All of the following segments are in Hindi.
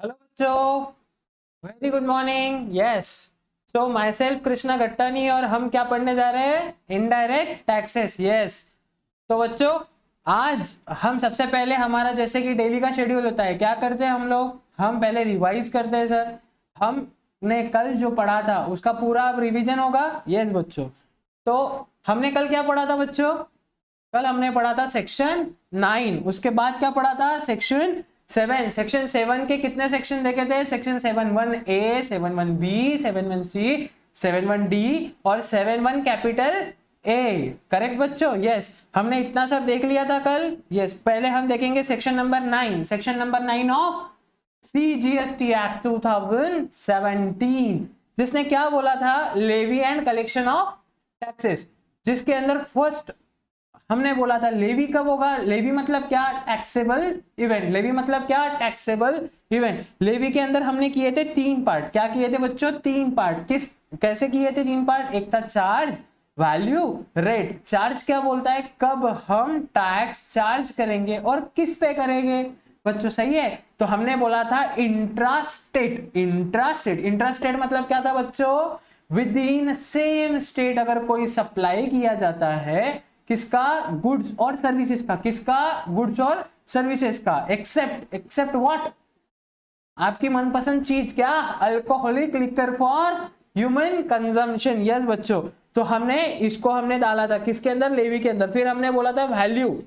हेलो बच्चों, very good morning. Yes, so my self Krishna Gattani और हम क्या पढ़ने जा रहे हैं? Indirect taxes. यस, तो बच्चों आज हम सबसे पहले हमारा जैसे कि डेली का शेड्यूल होता है, क्या करते हैं हम लोग? हम पहले रिवाइज करते हैं। सर, हमने कल जो पढ़ा था उसका पूरा अब रिवीजन होगा। यस बच्चों, तो हमने कल क्या पढ़ा था बच्चों? कल हमने पढ़ा था सेक्शन 9, उसके बाद क्या पढ़ा था? सेक्शन 7। सेक्शन 7 के कितने सेक्शन देखे थे? Section 7(1)(a), 7(1)(b), 7(1)(c), 7(1)(d और 7(1) कैपिटल ए। करेक्ट बच्चों? यस, हमने इतना सब देख लिया था कल। यस, पहले हम देखेंगे section number 9। Section number 9 of CGST act 2017, जिसने क्या बोला था? Levy and collection of taxes, जिसके अंदर फर्स्ट हमने बोला था लेवी कब होगा? लेवी मतलब क्या? Taxable event. लेवी मतलब क्या? Taxable event. लेवी के अंदर हमने किए थे 3 पार्ट। क्या किए थे बच्चों? 3 पार्ट। कैसे किए थे 3 पार्ट? एक था चार्ज, वैल्यू, रेट। चार्ज क्या बोलता है? कब हम टैक्स चार्ज करेंगे और किस पे करेंगे बच्चों। सही है, तो हमने बोला था इंट्रास्टेट। इंट्रास्टेट, इंट्रास्टेट मतलब क्या था बच्चों? विद इन सेम स्टेट अगर कोई सप्लाई किया जाता है, किसका? गुड्स और सर्विसेज का। किसका? गुड्स और सर्विसेज का। Except what? आपकी मनपसंद चीज। क्या? Alcoholic liquor for human consumption. Yes बच्चों, तो हमने इसको डाला था किसके अंदर? लेवी के अंदर। फिर हमने बोला था value.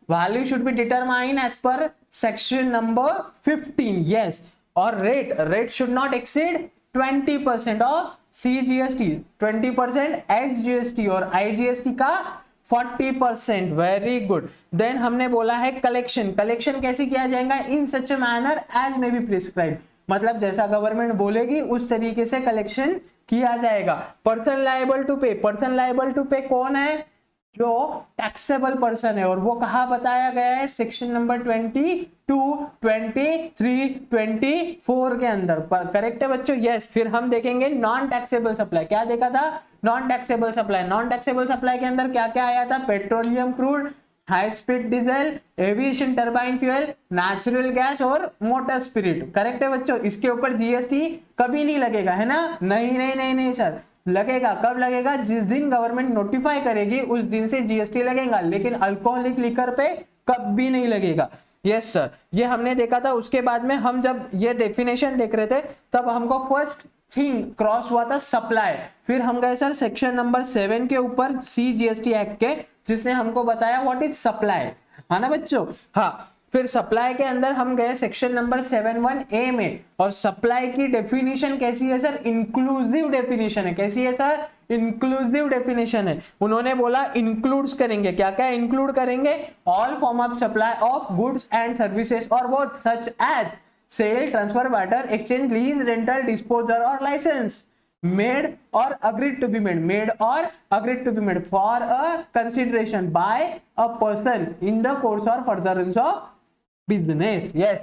Value should be determined as per section number 15। Yes, और rate should not exceed 20% of CGST, 20% SGST और IGST का 40%। Very good. देन हमने बोला है कलेक्शन। कलेक्शन कैसे किया जाएगा? In such a manner as may be prescribed, मतलब जैसा गवर्नमेंट बोलेगी उस तरीके से कलेक्शन किया जाएगा। पर्सन लायबल टू पे। पर्सन लायबल टू पे कौन है? जो टैक्सेबल पर्सन है, और वो कहां बताया गया है? सेक्शन नंबर 22, 23, 24 के अंदर। करेक्ट है बच्चों? यस। फिर हम देखेंगे नॉन टैक्सेबल सप्लाई। क्या देखा था? Non taxable supply. Non taxable supply के अंदर क्या क्या आया था? Petroleum crude, high speed diesel, aviation turbine fuel, natural gas और मोटर स्पिरिट। करेक्ट है बच्चों? इसके ऊपर GST कभी नहीं लगेगा, है ना? नहीं नहीं नहीं नहीं सर, लगेगा। कब लगेगा? जिस दिन गवर्नमेंट नोटिफाई करेगी उस दिन से GST लगेगा, लेकिन अल्कोहलिक लिकर पे कभी नहीं लगेगा। यस सर, ये हमने देखा था। उसके बाद में हम जब ये डेफिनेशन देख रहे थे तब हमको फर्स्ट थिंग क्रॉस हुआ था सप्लाई। फिर हम गए सर सेक्शन नंबर 7 के ऊपर CGST एक्ट के, जिसने हमको बताया व्हाट इज सप्लाई, है ना बच्चों? हाँ, फिर सप्लाई के अंदर हम गए सेक्शन नंबर 7(1)(a) में, और सप्लाई की डेफिनेशन कैसी है सर? इंक्लूसिव डेफिनेशन है। कैसी है सर? इंक्लूसिव डेफिनेशन है। उन्होंने बोला इंक्लूड्स करेंगे। क्या क्या इंक्लूड करेंगे? All form of supply of goods and services और वो such as sale, transfer, barter, exchange, lease, rental, disposal or licence made or agreed to be made for a consideration by a person in the course or furtherance of business. Yes,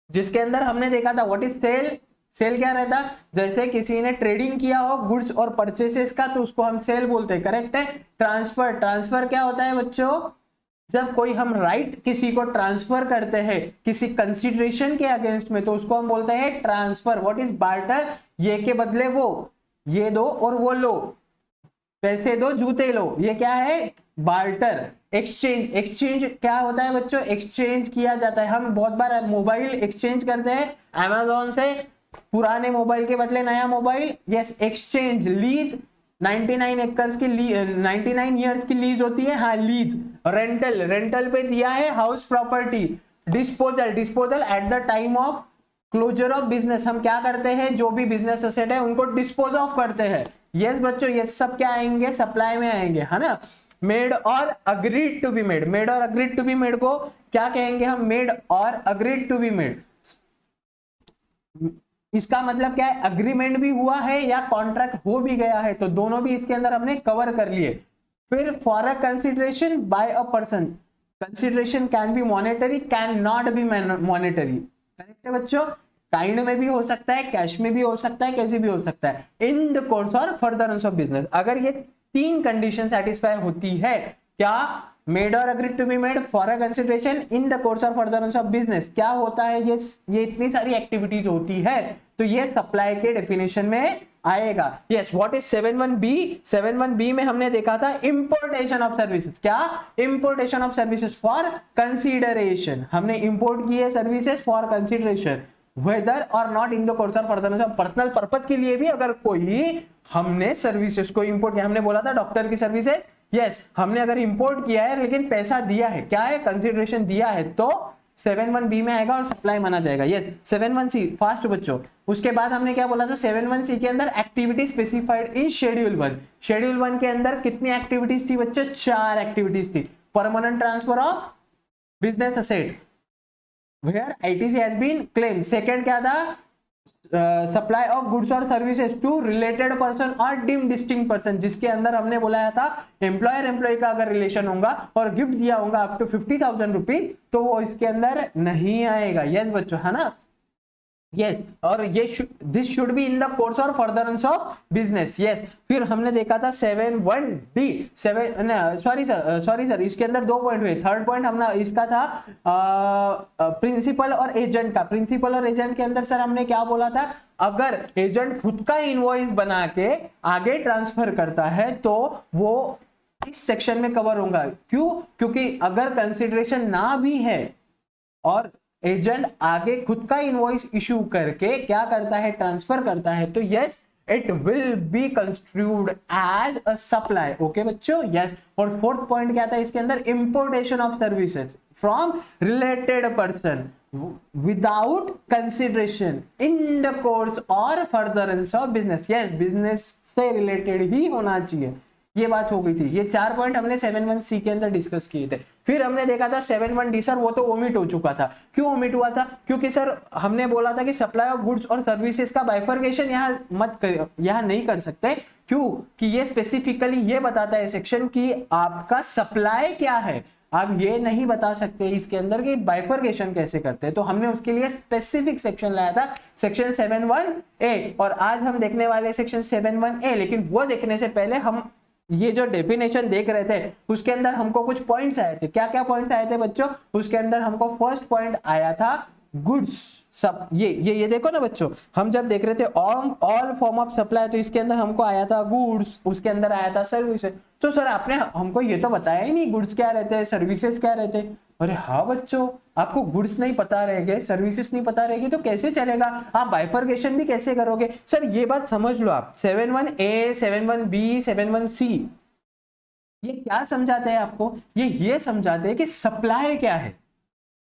जिसके अंदर हमने देखा था व्हाट इज सेल। सेल क्या रहता? जैसे किसी ने ट्रेडिंग किया हो गुड्स और परचेसेस का, तो उसको हम सेल बोलते हैं। करेक्ट है? ट्रांसफर क्या होता है बच्चों? जब कोई हम राइट किसी को ट्रांसफर करते हैं किसी कंसिडरेशन के अगेंस्ट में, तो उसको हम बोलते हैं ट्रांसफर। What is barter? ये के बदले वो, ये दो और वो लो, पैसे दो जूते लो, ये क्या है? बार्टर। एक्सचेंज क्या होता है बच्चों? एक्सचेंज किया जाता है। हम बहुत बार मोबाइल एक्सचेंज करते हैं अमेजोन से, पुराने मोबाइल के बदले नया mobile. Yes, exchange. Lease, 99 acres की 99 ईयर्स की लीज होती है। हाँ, लीज। रेंटल पे दिया है house property. Disposal at the time of closure of business. हम क्या करते हैं? जो भी बिजनेस एसेट है उनको डिस्पोज ऑफ करते हैं। यस बच्चों, ये सब क्या आएंगे? सप्लाई में आएंगे, है ना? Made or agreed to be made. Made or agreed to be made को क्या कहेंगे हम? Made or agreed to be made. इसका मतलब क्या है? अग्रीमेंट भी हुआ है या कॉन्ट्रैक्ट हो भी गया है, तो दोनों भी इसके अंदर हमने कवर कर लिए। फिर for a consideration by a person. Consideration can be monetary, can not be monetary. Correct है बच्चों? काइंड में भी हो सकता है, कैश में भी हो सकता है, कैसे भी हो सकता है। इन द कोर्स और फर्दरेंस ऑफ बिजनेस। अगर ये 3 कंडीशन सेटिस्फाई होती है, क्या? Made or agreed to be made for a consideration in the course और फर्दरेंस ऑफ बिजनेस। क्या होता है ये इतनी सारी एक्टिविटीज होती है, तो ये सप्लाई के डेफिनेशन में आएगा। Yes, what is 7(1)(b)? 7(1)(b) में हमने देखा था इंपोर्टेशन ऑफ सर्विसेज। क्या? Importation of services for consideration. हमने इंपोर्ट किए services for consideration weather or not in the course और फर्दरेंस ऑफ पर्सनल पर्पस के लिए भी अगर कोई हमने सर्विसेज को इंपोर्ट किया, हमने बोला था डॉक्टर की सर्विसेज, यस हमने अगर इंपोर्ट किया है लेकिन पैसा दिया है, क्या है कंसीडरेशन दिया है, तो 7(1)(b) में आएगा और सप्लाई माना जाएगा। यस 7(1)(c) फास्ट बच्चों। उसके बाद हमने क्या बोला था 7(1)(c) के अंदर activity specified in schedule 1। Schedule 1 के अंदर कितनी एक्टिविटीज थी बच्चों? 4 एक्टिविटीज थी। Permanent transfer of business asset where ITC has been claimed। Second क्या था? सप्लाई ऑफ गुड्स और सर्विसेज टू रिलेटेड पर्सन और डीम्ड डिस्टिंक्ट पर्सन, जिसके अंदर हमने बोलाया था एम्प्लॉयर एम्प्लॉय का अगर रिलेशन होगा और गिफ्ट दिया होगा अप टू 50,000 रुपीज तो वो इसके अंदर नहीं आएगा। यस बच्चों, है ना? यस और ये this should be in the course और फर्दरेंस ऑफ बिजनेस। यस फिर हमने देखा था 7(1)(d) सॉरी सर इसके अंदर 2 पॉइंट हुए। थर्ड पॉइंट हमने इसका था प्रिंसिपल और एजेंट का। प्रिंसिपल और एजेंट के अंदर सर हमने क्या बोला था? अगर एजेंट खुद का इनवॉइस बना के आगे ट्रांसफर करता है तो वो इस सेक्शन में कवर होगा। क्यों? क्योंकि अगर कंसिडरेशन ना भी है और एजेंट आगे खुद का इनवॉइस इशू करके क्या करता है? ट्रांसफर करता है, तो yes it will be construed as a supply. Okay बच्चों, यस। और फोर्थ पॉइंट क्या था इसके अंदर? Importation of services from related person without consideration in the course और furtherance of business. Yes business से रिलेटेड ही होना चाहिए, ये बात हो गई थी। ये 4 पॉइंट हमने 7(1)(c) के अंदर डिस्कस किए थे। फिर हमने देखा था 7(1)(d) सर वो तो ओमिट हो चुका था। क्यों ओमिट हुआ था? क्योंकि सर हमने बोला था कि सप्लाई ऑफ गुड्स और सर्विसेज का बाइफर्केशन यहाँ नहीं कर सकते। क्यों? कि ये स्पेसिफिकली ये बताता है सेक्शन कि आपका सप्लाई क्या है, आप ये नहीं बता सकते इसके अंदर कि बाइफर्केशन कैसे करते हैं। तो हमने उसके लिए स्पेसिफिक सेक्शन लाया था, सेक्शन 7(1)(a) और आज हम देखने वाले सेक्शन 7(1)(a। लेकिन वो देखने से पहले हम ये जो डेफिनेशन देख रहे थे उसके अंदर हमको कुछ पॉइंट्स आए थे। क्या क्या पॉइंट्स आए थे बच्चों? उसके अंदर हमको फर्स्ट पॉइंट आया था गुड्स। सब ये देखो ना बच्चों, हम जब देख रहे थे ऑल फॉर्म ऑफ सप्लाई तो इसके अंदर हमको आया था गुड्स, उसके अंदर आया था सर्विसेज। तो सर आपने हमको ये तो बताया ही नहीं गुड्स क्या रहते हैं, सर्विसेज क्या रहते हैं। अरे हाँ बच्चों, आपको गुड्स नहीं पता रहेंगे, सर्विसेज नहीं पता रहेगी तो कैसे चलेगा? आप बाइफर्केशन भी कैसे करोगे? सर ये बात समझ लो आप। 7(1)(a), 7(1)(b), 7(1)(c) ये क्या समझाते हैं आपको? ये समझाते हैं कि सप्लाई क्या है,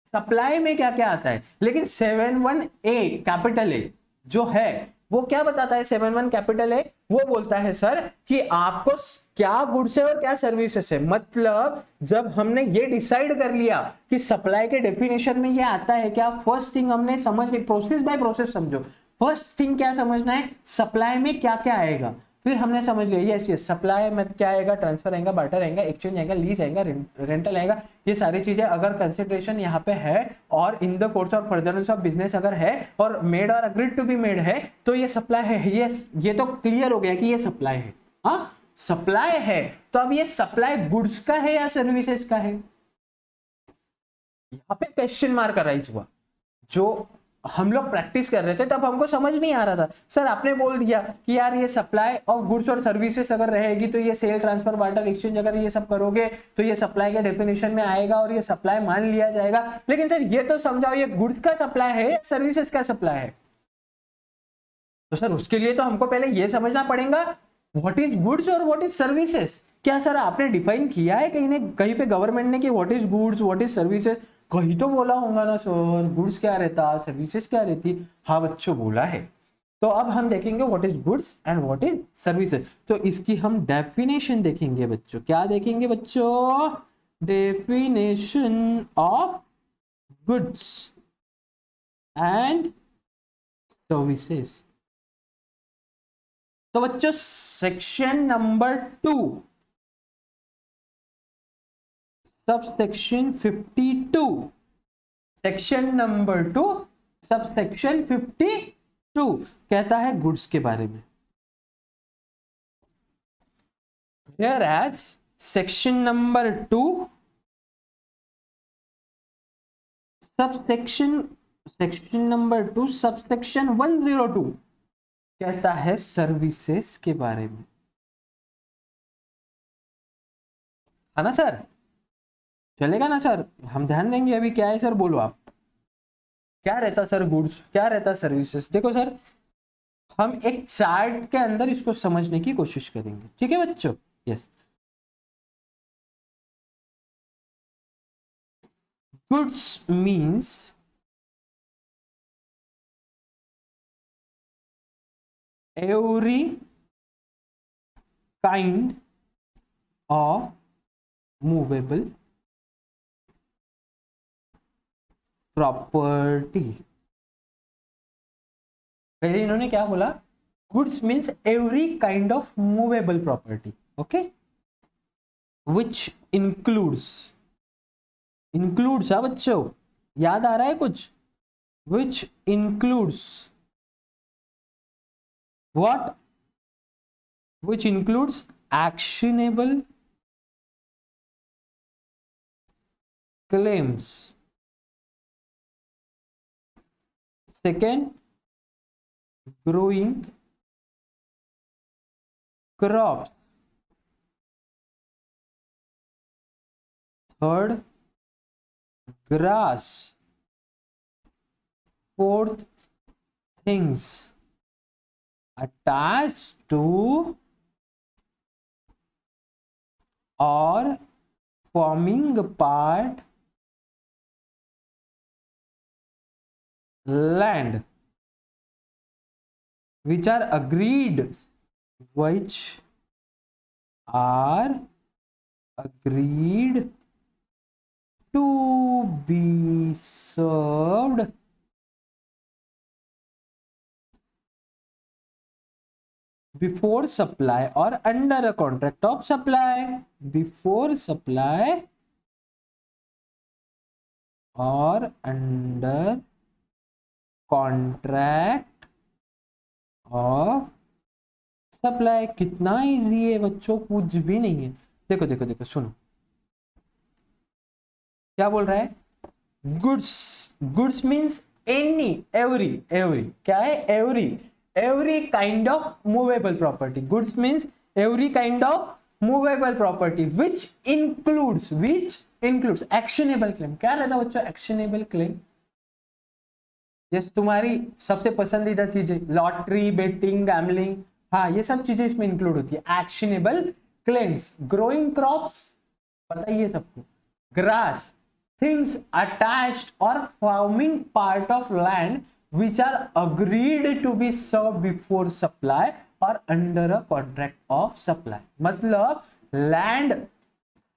सप्लाई में क्या क्या आता है। लेकिन 7(1)(a) कैपिटल ए जो है वो क्या बताता है? 7(1) कैपिटल ए वो बोलता है सर कि आपको क्या गुड्स है और क्या सर्विसेज है। मतलब जब हमने ये डिसाइड कर लिया कि सप्लाई के डेफिनेशन में ये आता है क्या, फर्स्ट थिंग हमने समझ ली, प्रोसेस बाय प्रोसेस समझो। फर्स्ट थिंग क्या समझना है? सप्लाई में क्या क्या आएगा। फिर हमने समझ लिया यस सप्लाई में क्या आएगा? ट्रांसफर आएगा, बार्टर आएगा, एक्सचेंज आएगा, लीज आएगा, रेंटल आएगा। ये सारी चीजें अगर कंसिडरेशन यहाँ पे है और इन the course of furtherance of business अगर है और made or agreed to be made है तो ये सप्लाई है। यस ये तो क्लियर हो गया कि ये सप्लाई है। हाँ सप्लाई है, तो अब ये सप्लाई गुड्स का है या सर्विसेज का है? यहाँ पे क्वेश्चन मार्क राइज हुआ। जो हम लोग प्रैक्टिस कर रहे थे तब हमको समझ नहीं आ रहा था। सर आपने बोल दिया कि यार ये सप्लाई ऑफ गुड्स और सर्विसेज अगर रहेगी तो ये सेल, ट्रांसफर, बार्टर, एक्सचेंज अगर ये सब करोगे तो ये सप्लाई के डेफिनेशन में आएगा और ये सप्लाई मान लिया जाएगा। लेकिन सर ये तो समझाओ ये गुड्स का सप्लाई है या सर्विसेज का सप्लाई है? तो सर उसके लिए तो हमको पहले ये समझना पड़ेगा व्हाट इज गुड्स और व्हाट इज सर्विसेज। क्या सर आपने डिफाइन किया है कहीं पे गवर्नमेंट ने कि what is goods what is services? कहीं तो बोला होगा ना सर, गुड्स क्या रहता, सर्विसेज क्या रहती। हाँ बच्चों बोला है। तो अब हम देखेंगे what is goods and what is services. तो इसकी हम डेफिनेशन देखेंगे बच्चों। क्या देखेंगे बच्चों? Definition of goods and services. तो बच्चों section number 2 subsection 52, section number 2 subsection 52 कहता है गुड्स के बारे में। Whereas section number 2 subsection section number 2 subsection 102 कहता है सर्विसेज के बारे में, है ना सर? चलेगा ना सर? हम ध्यान देंगे अभी। क्या है सर, बोलो आप। क्या रहता सर गुड्स, क्या रहता सर्विसेज? देखो सर, हम एक चार्ट के अंदर इसको समझने की कोशिश करेंगे, ठीक है बच्चों? Yes. Goods means every kind of movable property। पहले इन्होंने क्या बोला? Goods means every kind of movable property, okay, which includes हाँ बच्चों, याद आ रहा है कुछ? Which includes what? Which includes actionable claims। Second, growing crops। Third, grass। Fourth, things attached to or forming part land which are agreed to be served before supply or under a contract of supply। Before supply or under contract of supply. कितना इजी है बच्चों, कुछ भी नहीं है। देखो देखो देखो, सुनो क्या बोल रहा है। गुड्स मींस एनी एवरी क्या है? Every kind of movable property. Goods means every kind of movable property which includes actionable claim. क्या रहता है बच्चों? Actionable claim. यस, तुम्हारी सबसे पसंदीदा चीजें, लॉटरी, बेटिंग, गैम्बलिंग, हाँ ये सब चीजें इसमें इंक्लूड होती है। Actionable claims. ग्रोइंग क्रॉप्स, पता ही है सबको। Grass, things attached or forming part of land which are agreed to be serve before supply or under a contract of supply. मतलब लैंड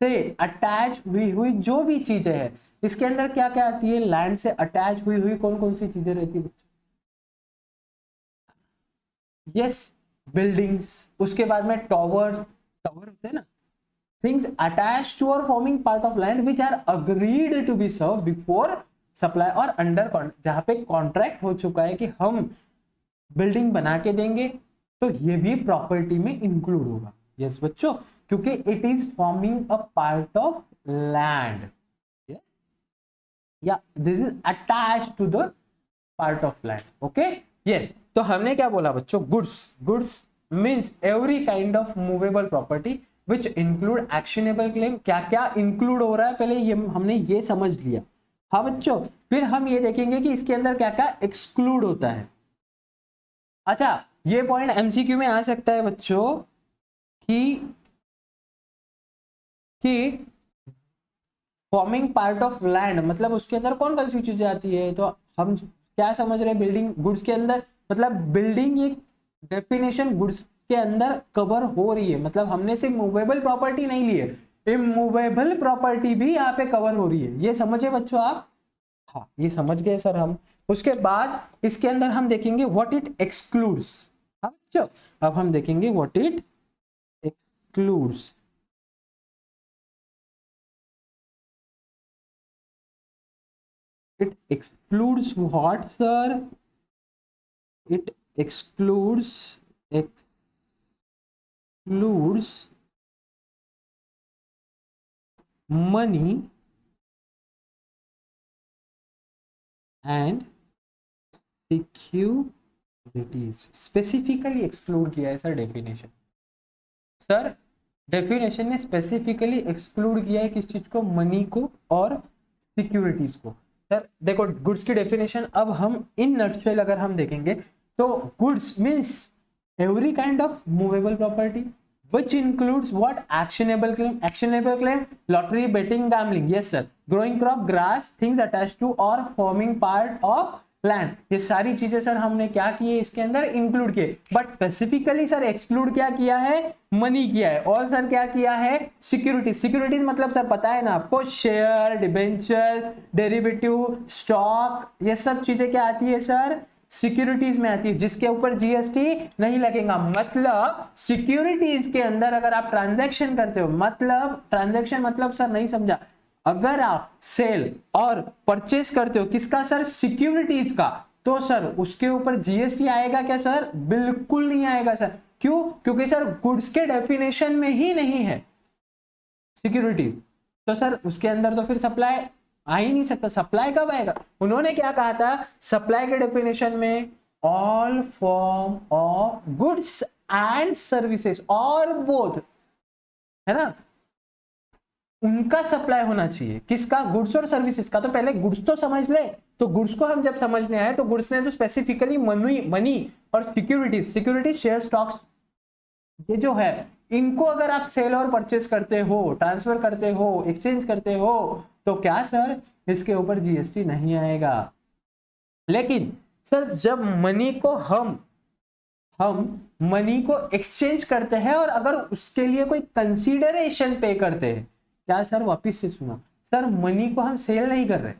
से अटैच हुई हुई जो भी चीजें हैं, इसके अंदर क्या क्या आती है? लैंड से अटैच हुई हुई कौन कौन सी चीजें रहती है? Yes, buildings. उसके बाद में टावर होते हैं ना। Things attach to or forming part of land which are agreed to be serve before supply or under, जहां पे कॉन्ट्रैक्ट हो चुका है कि हम बिल्डिंग बना के देंगे, तो ये भी प्रॉपर्टी में इंक्लूड होगा। यस बच्चों, क्योंकि it is forming a part of land, या this is attach to the part of land. Okay, yes. तो हमने क्या बोला बच्चों? Goods means every kind of movable property which include actionable claim. क्या क्या इंक्लूड हो रहा है, पहले ये हमने ये समझ लिया। हाँ बच्चों, फिर हम ये देखेंगे कि इसके अंदर क्या क्या एक्सक्लूड होता है। अच्छा, ये पॉइंट एमसीक्यू में आ सकता है बच्चों कि फॉर्मिंग पार्ट ऑफ लैंड मतलब उसके अंदर कौन कौन सी चीजें आती है। तो हम क्या समझ रहे हैं? बिल्डिंग गुड्स के अंदर, मतलब बिल्डिंग एक डेफिनेशन गुड्स के अंदर कवर हो रही है। मतलब हमने सिर्फ मूवेबल प्रॉपर्टी नहीं ली है, इमूवेबल प्रॉपर्टी भी यहाँ पे कवर हो रही है। ये समझे बच्चों आप? हाँ, ये समझ गए सर हम। उसके बाद इसके अंदर हम देखेंगे व्हाट इट एक्सक्लूड्स। हाँ बच्चों, अब हम देखेंगे what it excludes. It excludes what, sir? It excludes money and securities specifically exclude किया है सर डेफिनेशन। सर डेफिनेशन ने स्पेसिफिकली एक्सक्लूड किया है किस चीज को, मनी को और सिक्योरिटीज को। सर देखो गुड्स की डेफिनेशन अब हम इन नटशेल अगर हम देखेंगे तो goods means every kind of movable property which includes what, actionable claim, lottery, betting, gambling, yes sir, growing crop, grass, things attached to or forming part of land, ये सारी चीजें सर हमने क्या किए इसके अंदर इंक्लूड किए, बट स्पेसिफिकली सर एक्सक्लूड क्या किया है, मनी किया है, और सर क्या किया है, सिक्योरिटीज। सिक्योरिटीज मतलब सर पता है ना आपको, शेयर, डिबेंचर्स, डेरिवेटिव, स्टॉक, ये सब चीजें क्या आती है सर, सिक्योरिटीज में आती है, जिसके ऊपर जीएसटी नहीं लगेगा। मतलब सिक्योरिटीज के अंदर अगर आप ट्रांजैक्शन करते हो, मतलब ट्रांजैक्शन मतलब सर नहीं समझा, अगर आप सेल और परचेस करते हो किसका सर, सिक्योरिटीज का, तो सर उसके ऊपर जीएसटी आएगा क्या सर, बिल्कुल नहीं आएगा सर। क्यों, क्योंकि सर गुड्स के डेफिनेशन में ही नहीं है सिक्योरिटीज, तो सर उसके अंदर तो फिर सप्लाई आ ही नहीं सकता। सप्लाई कब आएगा, उन्होंने क्या कहा था सप्लाई के डेफिनेशन में, all form of goods and services और बोथ, है ना, उनका सप्लाई होना चाहिए, किसका, गुड्स और सर्विसेज का। तो पहले गुड्स तो समझ ले, तो गुड्स को हम जब समझने आए तो गुड्स ने तो स्पेसिफिकली मनी और सिक्योरिटीज शेयर स्टॉक्स, ये जो है इनको अगर आप सेल और परचेस करते हो, ट्रांसफर करते हो, एक्सचेंज करते हो, तो क्या सर इसके ऊपर जीएसटी नहीं आएगा। लेकिन सर जब मनी को हम मनी को एक्सचेंज करते हैं और अगर उसके लिए कोई कंसीडरेशन पे करते हैं, क्या सर, वापिस से सुना सर, मनी को हम सेल नहीं कर रहे,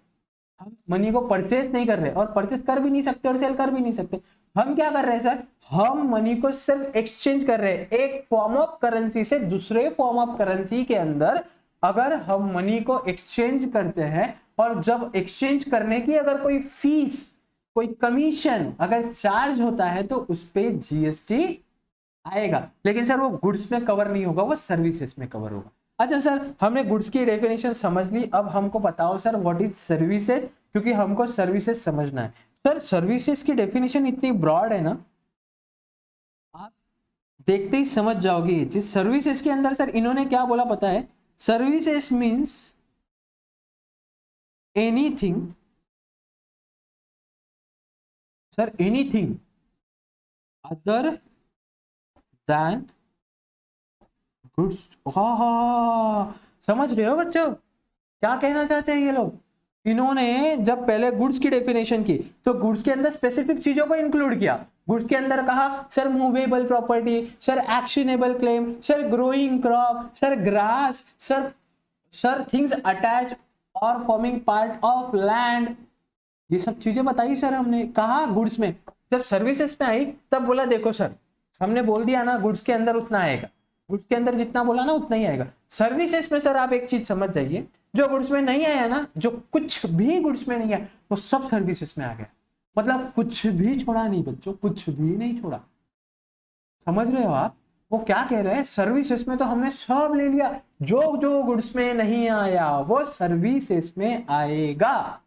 हम मनी को परचेस नहीं कर रहे, और परचेस कर भी नहीं सकते और सेल कर भी नहीं सकते। हम क्या कर रहे हैं सर, हम मनी को सिर्फ एक्सचेंज कर रहे हैं, एक फॉर्म ऑफ करेंसी से दूसरे फॉर्म ऑफ करेंसी के अंदर अगर हम मनी को एक्सचेंज करते हैं, और जब एक्सचेंज करने की अगर कोई फीस, कोई कमीशन अगर चार्ज होता है तो उस पे जीएसटी आएगा। लेकिन सर वो गुड्स में कवर नहीं होगा, वो सर्विसेज में कवर होगा। अच्छा सर हमने गुड्स की डेफिनेशन समझ ली, अब हमको बताओ सर व्हाट इज सर्विसेज, क्योंकि हमको सर्विसेज समझना है। सर सर्विसेज की डेफिनेशन इतनी ब्रॉड है ना, आप देखते ही समझ जाओगे ये चीज। सर्विसेज के अंदर सर इन्होंने क्या बोला पता है, services means anything, sir anything other than goods. हाँ, समझ रहे हो बच्चों क्या कहना चाहते हैं ये लोग। इन्होंने जब पहले गुड्स की डेफिनेशन की तो गुड्स के अंदर स्पेसिफिक चीजों को इंक्लूड किया। गुड्स के अंदर कहा sir movable property, sir actionable claim, sir growing crop, sir grass, sir things attach और फॉर्मिंग पार्ट ऑफ लैंड, ये सब चीजें बताई सर हमने। कहा गुड्स में, जब सर्विसेज में आई तब बोला देखो सर हमने बोल दिया ना गुड्स के अंदर उतना आएगा, गुड्स के अंदर जितना बोला ना उतना ही आएगा। सर्विसेज में सर आप एक चीज समझ जाइए, जो गुड्स में नहीं आया ना, जो कुछ भी गुड्स में नहीं आया वो सब सर्विसेज में आ गया। मतलब कुछ भी छोड़ा नहीं बच्चों, कुछ भी नहीं छोड़ा। समझ रहे हो आप वो क्या कह रहे हैं, सर्विसेज में तो हमने सब ले लिया, जो जो गुड्स में नहीं आया वो सर्विसेज में आएगा।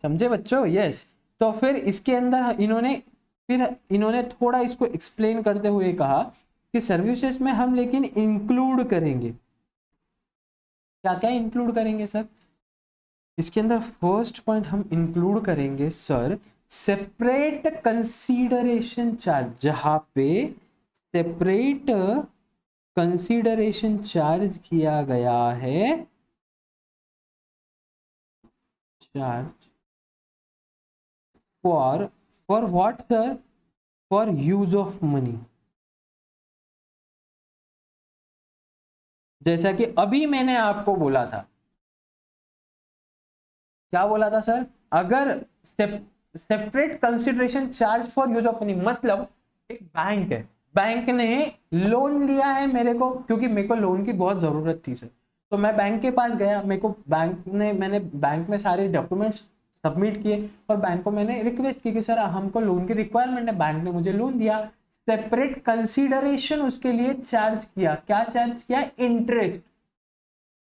समझे बच्चों, यस। तो फिर इसके अंदर इन्होंने थोड़ा इसको एक्सप्लेन करते हुए कहा कि सर्विसेज में हम लेकिन इंक्लूड करेंगे, क्या क्या इंक्लूड करेंगे सर इसके अंदर। फर्स्ट पॉइंट हम इंक्लूड करेंगे सर सेपरेट कंसीडरेशन चार्ज, जहां पे सेपरेट कंसीडरेशन चार्ज किया गया है, charge for what sir, for use of money. जैसा कि अभी मैंने आपको बोला था, क्या बोला था सर, अगर separate consideration charge for use of money, मतलब एक बैंक है, बैंक ने लोन लिया है मेरे को, क्योंकि मेरे को लोन की बहुत जरूरत थी सर, तो मैं बैंक के पास गया, मेरे को मैंने बैंक में सारे डॉक्यूमेंट्स सबमिट किए और बैंक को मैंने रिक्वेस्ट की कि सर हमको लोन की रिक्वायरमेंट है, बैंक ने मुझे लोन दिया। सेपरेट कंसीडरेशन उसके लिए चार्ज किया, क्या चार्ज किया, इंटरेस्ट।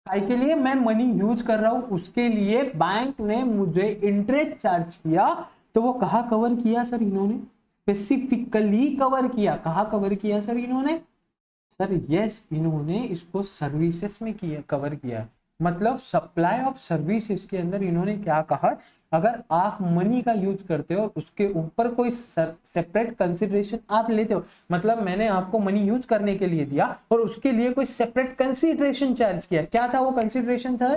काय के लिए मैं मनी यूज कर रहा हूं, उसके लिए बैंक ने मुझे इंटरेस्ट चार्ज किया, तो वो कहाँ कवर किया सर इन्होंने, स्पेसिफिकली कवर किया। कहाँ कवर किया सर इन्होंने, सर यस इन्होंने इसको सर्विसेज में किया, कवर किया। मतलब सप्लाई ऑफ सर्विसेज के अंदर इन्होंने क्या कहा, अगर आप मनी का यूज करते हो उसके ऊपर कोई सेपरेट कंसिडरेशन आप लेते हो, मतलब मैंने आपको मनी यूज करने के लिए दिया और उसके लिए कोई सेपरेट कंसिडरेशन चार्ज किया, क्या था वो कंसिडरेशन था,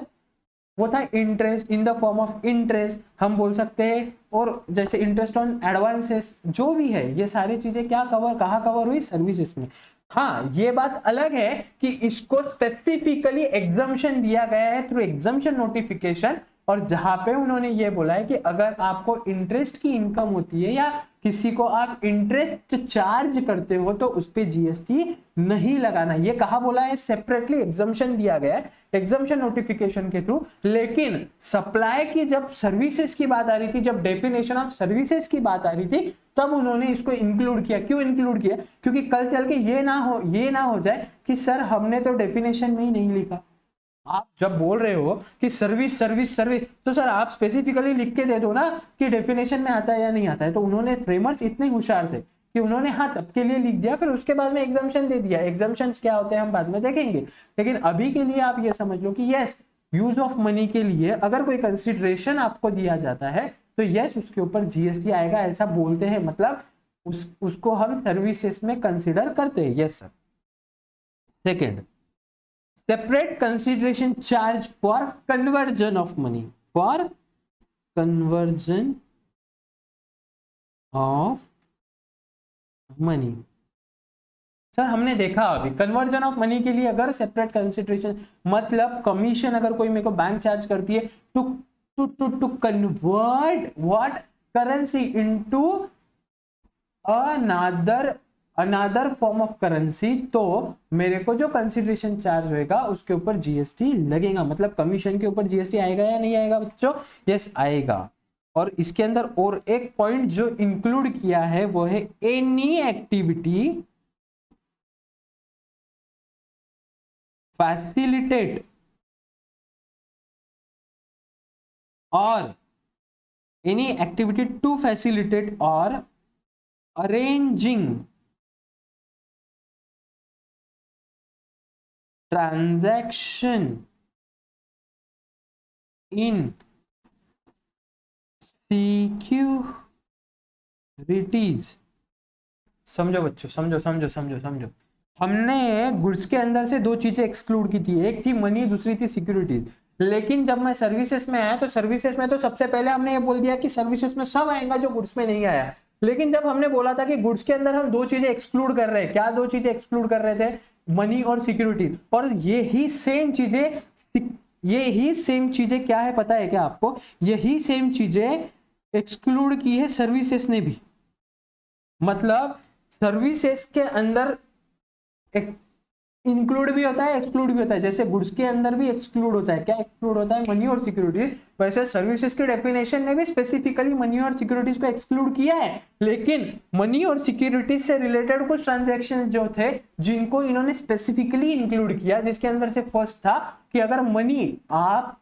वो था interest in the form of interest हम बोल सकते हैं, और जैसे इंटरेस्ट ऑन एडवांसेस जो भी है, ये सारी चीजें क्या कवर, कहाँ कवर हुई, सर्विसेज में। हाँ ये बात अलग है कि इसको स्पेसिफिकली एग्जम्पशन दिया गया है थ्रू एग्जम्पशन नोटिफिकेशन, और जहां पे उन्होंने ये बोला है कि अगर आपको इंटरेस्ट की इनकम होती है या किसी को आप इंटरेस्ट चार्ज करते हो तो उस पे जीएसटी नहीं लगाना, ये कहा बोला है, सेपरेटली एग्जम्पशन दिया गया है एग्जम्पशन नोटिफिकेशन के थ्रू। लेकिन सप्लाई की जब सर्विसेज की बात आ रही थी, जब डेफिनेशन ऑफ सर्विसेज की बात आ रही थी, तब उन्होंने इसको इंक्लूड किया। क्यों इंक्लूड किया, क्योंकि कल चल के ये ना हो जाए कि सर हमने तो डेफिनेशन में ही नहीं लिखा। आप जब बोल रहे हो कि सर्विस सर्विस सर्विस, तो सर आप स्पेसिफिकली लिख के दे दो ना कि डेफिनेशन में आता है या नहीं आता है। तो उन्होंने फ्रेमर्स इतने होशियार थे कि उन्होंने हाँ तब के लिए लिख दिया, फिर उसके बाद में एग्जम्पशन दे दिया। एग्जम्पशंस क्या होते हैं हम बाद में देखेंगे, लेकिन अभी के लिए आप ये समझ लो कि यस यूज ऑफ मनी के लिए अगर कोई कंसिडरेशन आपको दिया जाता है तो यस उसके ऊपर जीएसटी आएगा, ऐसा बोलते हैं, मतलब उसको हम सर्विसेज में कंसिडर करते हैं। Yes sir. Second, separate consideration charge for conversion of money, for conversion of money। Sir हमने देखा अभी कन्वर्जन ऑफ मनी के लिए अगर सेपरेट कंसिडरेशन, मतलब कमीशन अगर कोई मेरे को बैंक चार्ज करती है to to to to convert what currency into another form of currency, तो मेरे को जो कंसिडरेशन चार्ज होएगा उसके ऊपर जीएसटी लगेगा। मतलब कमीशन के ऊपर जीएसटी आएगा या नहीं आएगा बच्चों, यस आएगा। और इसके अंदर और एक पॉइंट जो इंक्लूड किया है वो है एनी एक्टिविटी फैसिलिटेट और एनी एक्टिविटी टू फैसिलिटेट और arranging transaction in securities। समझो बच्चों, समझो समझो समझो समझो। हमने गुड्स के अंदर से दो चीजें एक्सक्लूड की थी, एक थी मनी, दूसरी थी सिक्योरिटीज। लेकिन जब मैं सर्विसेज में आया तो सर्विसेज में तो सबसे पहले हमने ये बोल दिया कि सर्विसेज में सब आएगा जो गुड्स में नहीं आया। लेकिन जब हमने बोला था कि गुड्स के अंदर हम दो चीजें एक्सक्लूड कर रहे हैं, क्या दो चीजें एक्सक्लूड कर रहे थे, मनी और सिक्योरिटी। और यही सेम चीजें क्या है पता है क्या आपको, यही सेम चीजें एक्सक्लूड की है सर्विसेज ने भी। मतलब सर्विसेज के अंदर इंक्लूड भी होता है एक्सक्लूड भी होता है, जैसे गुड्स के अंदर भी एक्सक्लूड होता है, क्या एक्सक्लूड होता है, मनी और सिक्योरिटी। वैसे सर्विसेज के डेफिनेशन ने भी स्पेसिफिकली मनी और सिक्योरिटीज को एक्सक्लूड किया है, लेकिन मनी और सिक्योरिटीज से रिलेटेड कुछ ट्रांजैक्शन जो थे जिनको इन्होंने स्पेसिफिकली इंक्लूड किया, जिसके अंदर से फर्स्ट था कि अगर मनी आप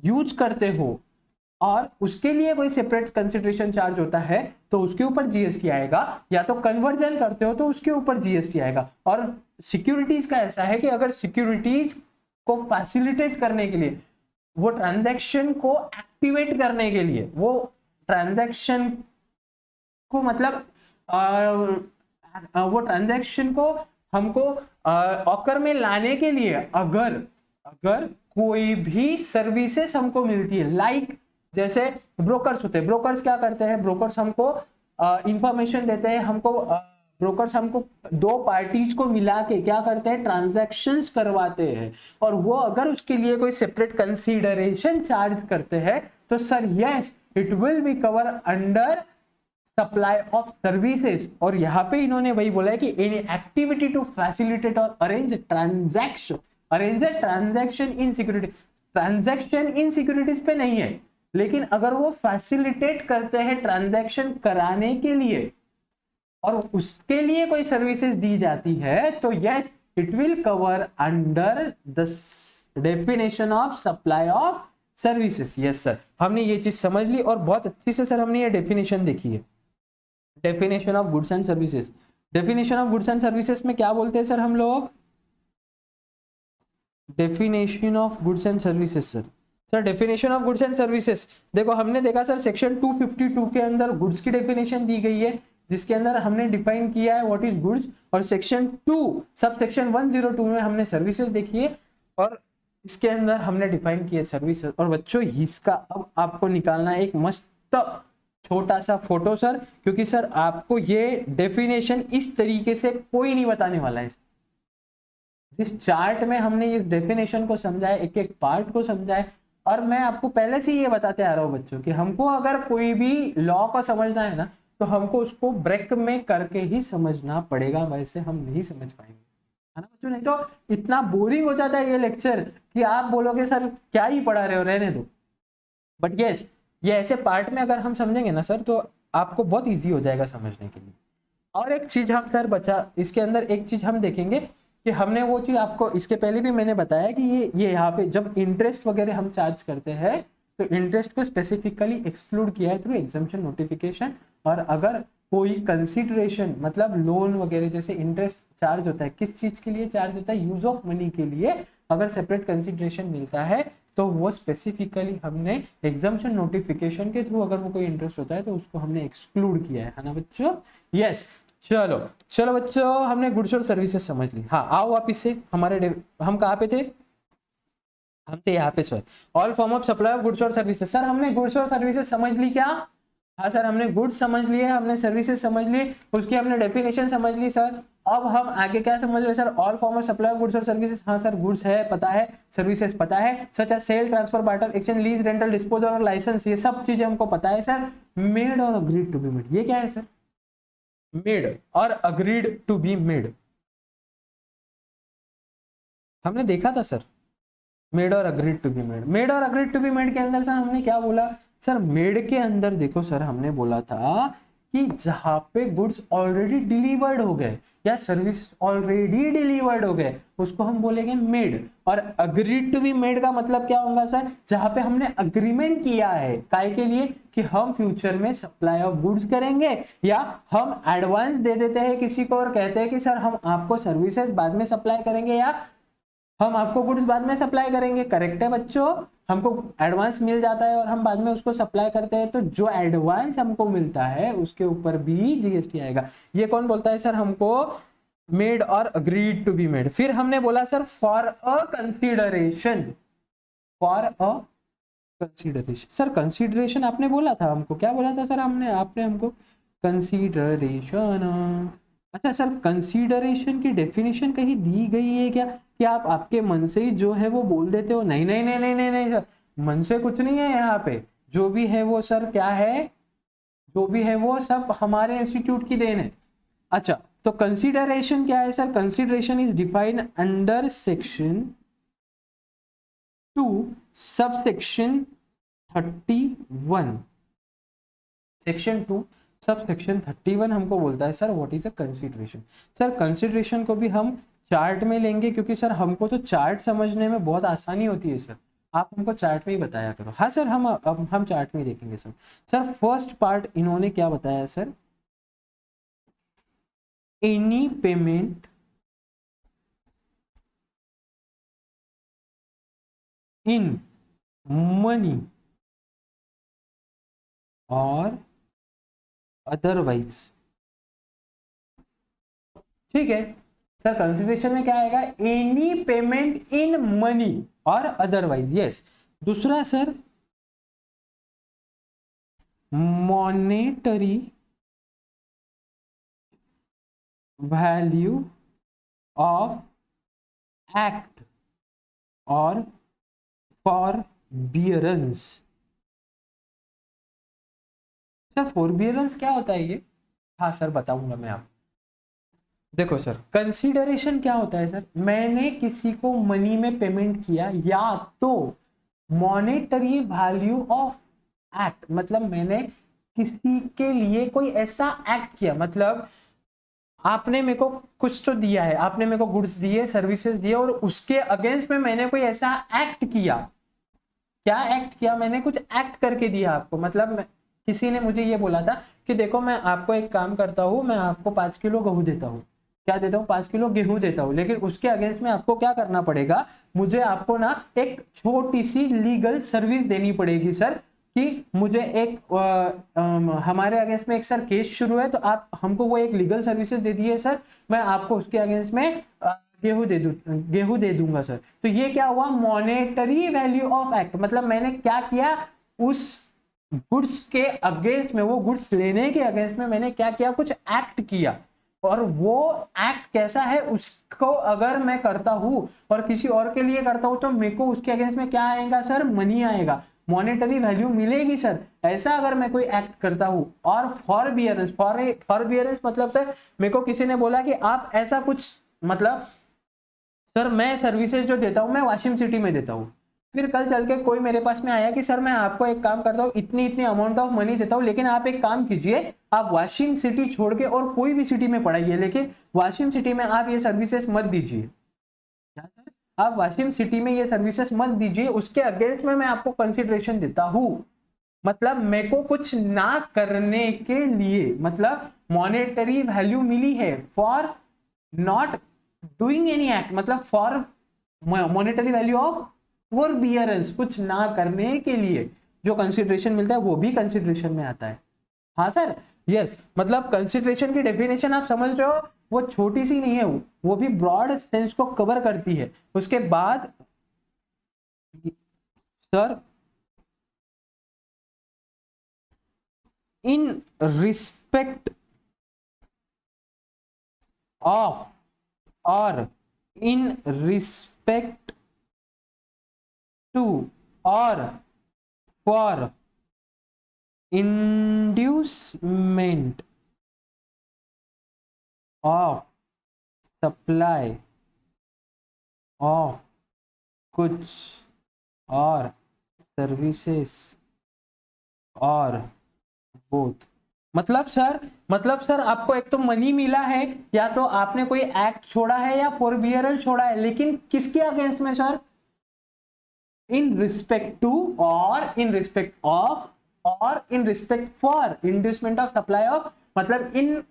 यूज करते हो और उसके लिए कोई सेपरेट कंसिडरेशन चार्ज होता है तो उसके ऊपर जीएसटी आएगा, या तो कन्वर्जन करते हो तो उसके ऊपर जीएसटी आएगा। और सिक्योरिटीज का ऐसा है कि अगर सिक्योरिटीज को फैसिलिटेट करने के लिए, वो ट्रांजैक्शन को एक्टिवेट करने के लिए, वो ट्रांजैक्शन को मतलब वो ट्रांजैक्शन को हमको ऑकर में लाने के लिए अगर कोई भी सर्विसेज हमको मिलती है, लाइक जैसे ब्रोकर्स होते हैं, ब्रोकर्स क्या करते हैं, ब्रोकर्स हमको इंफॉर्मेशन देते हैं, ब्रोकर्स हमको दो पार्टीज को मिला के क्या करते हैं, ट्रांजैक्शंस करवाते हैं, और वो अगर उसके लिए कोई सेपरेट कंसीडरेशन चार्ज करते हैं तो sir yes it will B cover under supply of services. और यहाँ पे इन्होंने वही बोला है कि एनी एक्टिविटी टू फैसिलिटेट और arrange transaction in security. Transaction in securities पे नहीं है, लेकिन अगर वो फैसिलिटेट करते हैं ट्रांजैक्शन कराने के लिए और उसके लिए कोई सर्विसेज दी जाती है तो yes it will cover under the definition of supply of services. Yes sir, हमने ये चीज समझ ली और बहुत अच्छी से सर हमने ये डेफिनेशन देखी है, definition of goods and services. Definition of goods and services में क्या बोलते हैं सर हम लोग, definition of goods and services sir. Sir definition of goods and services देखो हमने देखा सर सेक्शन 252 के अंदर गुड्स की डेफिनेशन दी गई है, जिसके अंदर हमने डिफाइन किया है व्हाट इज गुड्स, और सेक्शन 2 सब सेक्शन 102 में हमने सर्विसेज देखी है और इसके अंदर हमने डिफाइन किया सर्विसेज। और बच्चों इसका अब आपको निकालना है एक मस्त छोटा सा फोटो सर, क्योंकि सर आपको ये डेफिनेशन इस तरीके से कोई नहीं बताने वाला है। जिस चार्ट में हमने इस डेफिनेशन को समझाया, एक एक पार्ट को समझाया, और मैं आपको पहले से ये बताते आ रहा हूँ बच्चों कि हमको अगर कोई भी लॉ को समझना है ना तो हमको उसको ब्रेक में करके ही समझना पड़ेगा, वैसे हम नहीं समझ पाएंगे, है ना बच्चों। नहीं तो इतना बोरिंग हो जाता है ये लेक्चर कि आप बोलोगे सर क्या ही पढ़ा रहे हो, रहने दो। बट यस, ये ऐसे पार्ट में अगर हम समझेंगे ना सर तो आपको बहुत ईजी हो जाएगा समझने के लिए। और एक चीज हम सर बचा इसके अंदर एक चीज हम देखेंगे कि हमने वो चीज आपको इसके पहले भी मैंने बताया कि ये यहाँ पे जब इंटरेस्ट वगैरह हम चार्ज करते हैं तो इंटरेस्ट को स्पेसिफिकली एक्सक्लूड किया है थ्रू एग्जम्पशन नोटिफिकेशन। और अगर कोई कंसिडरेशन मतलब लोन वगैरह जैसे इंटरेस्ट चार्ज होता है, किस चीज के लिए चार्ज होता है, यूज ऑफ मनी के लिए, अगर सेपरेट कंसिडरेशन मिलता है तो वो स्पेसिफिकली हमने एग्जम्पशन नोटिफिकेशन के थ्रू अगर वो कोई इंटरेस्ट होता है तो उसको हमने एक्सक्लूड किया है ना बच्चों। यस चलो चलो बच्चों, हमने गुड्स और सर्विसेज समझ ली। हाँ आओ आप इससे हमारे हम कहाँ पे थे, हम थे यहाँ पे sir, all form of supply of goods और सर्विसेज। सर हमने गुड्स और सर्विसेज समझ ली क्या? हाँ सर हमने गुड्स समझ लिए, हमने सर्विसेज समझ ली, उसकी हमने डेफिनेशन समझ ली सर। अब हम आगे क्या समझ रहे sir, all form of supply of goods और सर्विसेज। हाँ सर गुड्स है पता है, सर्विसेज पता है, such as sale, transfer, barter, exchange, lease, rental, disposal or licence, ये सब चीजें हमको पता है sir. Made or agreed to be made, ये क्या है sir? Made or agreed to be made हमने देखा था sir, made or agreed to be made. Made or agreed to be made के अंदर सर हमने क्या बोला सर, मेड के अंदर देखो सर हमने बोला था कि जहां पे गुड्स ऑलरेडी डिलीवर्ड हो गए या सर्विस ऑलरेडी डिलीवर्ड हो गए उसको हम बोलेंगे made. Or agreed to be made का मतलब क्या होगा सर, जहां पे हमने अग्रीमेंट किया है काय के लिए कि हम फ्यूचर में सप्लाई ऑफ गुड्स करेंगे, या हम एडवांस दे देते हैं किसी को और कहते हैं कि सर हम आपको सर्विसेज बाद में सप्लाई करेंगे या हम आपको गुड्स बाद में सप्लाई करेंगे। करेक्ट है बच्चों, हमको एडवांस मिल जाता है और हम बाद में उसको सप्लाई करते हैं, तो जो एडवांस हमको मिलता है उसके ऊपर भी जीएसटी आएगा। ये कौन बोलता है सर हमको, made or agreed to be made. फिर हमने बोला sir for a consideration, for a consideration. Sir consideration आपने बोला था हमको, क्या बोला था सर हमने, आपने हमको कंसीडरेशन। अच्छा सर कंसीडरेशन की डेफिनेशन कहीं दी गई है क्या, कि आप आपके मन से ही जो है वो बोल देते हो? नहीं नहीं नहीं नहीं नहीं नहीं सर, मन से कुछ नहीं है यहाँ पे, जो भी है वो सर क्या है, जो भी है वो सब हमारे इंस्टीट्यूट की देन है। अच्छा तो कंसीडरेशन क्या है sir, consideration is defined under section 2 sub section 31। Section 2 sub section 31 हमको बोलता है sir what is a consideration. Sir consideration को भी हम चार्ट में लेंगे क्योंकि सर हमको तो चार्ट समझने में बहुत आसानी होती है सर, आप हमको चार्ट में ही बताया करो। हाँ सर हम चार्ट में ही देखेंगे सर। सर फर्स्ट पार्ट इन्होंने क्या बताया sir, any payment in money और अदरवाइज। ठीक है सर, कंसिडरेशन में क्या आएगा, एनी पेमेंट इन मनी और अदरवाइज। यस दूसरा sir monetary value of act और फॉरबियरेंस। सर फॉरबियरेंस क्या होता है ये? हाँ सर बताऊंगा मैं आपको। देखो सर कंसीडरेशन क्या होता है सर, मैंने किसी को मनी में पेमेंट किया या तो मॉनेटरी वैल्यू ऑफ एक्ट, मतलब मैंने किसी के लिए कोई ऐसा एक्ट किया, मतलब आपने मेरे को कुछ तो दिया है, आपने मेरे को गुड्स दिए, सर्विसेज दिए, और उसके अगेंस्ट में मैंने कोई ऐसा एक्ट किया। क्या एक्ट किया? मैंने कुछ एक्ट करके दिया आपको। मतलब किसी ने मुझे ये बोला था कि देखो मैं आपको एक काम करता हूँ, मैं आपको 5 किलो गेहूं देता हूँ, क्या देता हूँ? 5 किलो गेहूं देता हूँ, लेकिन उसके अगेंस्ट में आपको क्या करना पड़ेगा? मुझे आपको ना एक छोटी सी लीगल सर्विस देनी पड़ेगी सर, कि मुझे एक हमारे अगेंस्ट में एक सर केस शुरू है, तो आप हमको वो एक लीगल सर्विसेज दे दिए सर, मैं आपको उसके अगेंस्ट में गेहूं दे दूंगा सर। तो ये क्या हुआ? Monetary value of act. मतलब मैंने क्या किया? उस गुड्स के अगेंस्ट में, वो गुड्स लेने के अगेंस्ट में मैंने क्या किया? कुछ एक्ट किया। और वो एक्ट कैसा है उसको अगर मैं करता हूं और किसी और के लिए करता हूं, तो मेरे को उसके अगेंस्ट में क्या आएगा सर? मनी आएगा, मॉनेटरी वैल्यू मिलेगी सर। ऐसा अगर मैं कोई एक्ट करता हूं। और फॉरबियरेंस, फॉरबियरेंस मतलब सर मेरे को किसी ने बोला कि आप ऐसा कुछ, मतलब सर मैं सर्विसेज जो देता हूं मैं वाशिंग सिटी में देता हूं, फिर कल चल के कोई मेरे पास में आया कि सर मैं आपको एक काम करता हूं, इतनी इतनी अमाउंट ऑफ मनी देता हूं, लेकिन आप एक काम कीजिए, आप वाशिंग सिटी छोड़ के और कोई भी सिटी में पढ़ाइए, लेकिन वाशिंग सिटी में आप ये सर्विसेज मत दीजिए। क्या सर? आप वाशिंग सिटी में ये सर्विसेज मत दीजिए, उसके अगेंस्ट में मैं आपको कंसिडरेशन देता हूं। मतलब मेरे को कुछ ना करने के लिए, मतलब मॉनेटरी वैल्यू मिली है for not doing any act, मतलब फॉर मॉनेटरी वैल्यू ऑफ फॉरबियरेंस, कुछ ना करने के लिए जो कंसिडरेशन मिलता है वो भी कंसिडरेशन में आता है। हाँ सर, यस। मतलब कंसिडरेशन की डेफिनेशन आप समझ रहे हो, वो छोटी सी नहीं है, वो भी ब्रॉड सेंस को कवर करती है। उसके बाद सर इन रिस्पेक्ट ऑफ, और इन रिस्पेक्ट टू, और for inducement of supply of कुछ और सर्विसेज और बोथ। मतलब सर आपको एक तो मनी मिला है, या तो आपने कोई एक्ट छोड़ा है या फॉरबियरेंस छोड़ा है, लेकिन किसके अगेंस्ट में सर? इन रिस्पेक्ट टू, और इन रिस्पेक्ट ऑफ, और in respect for inducement of supply of, मतलब in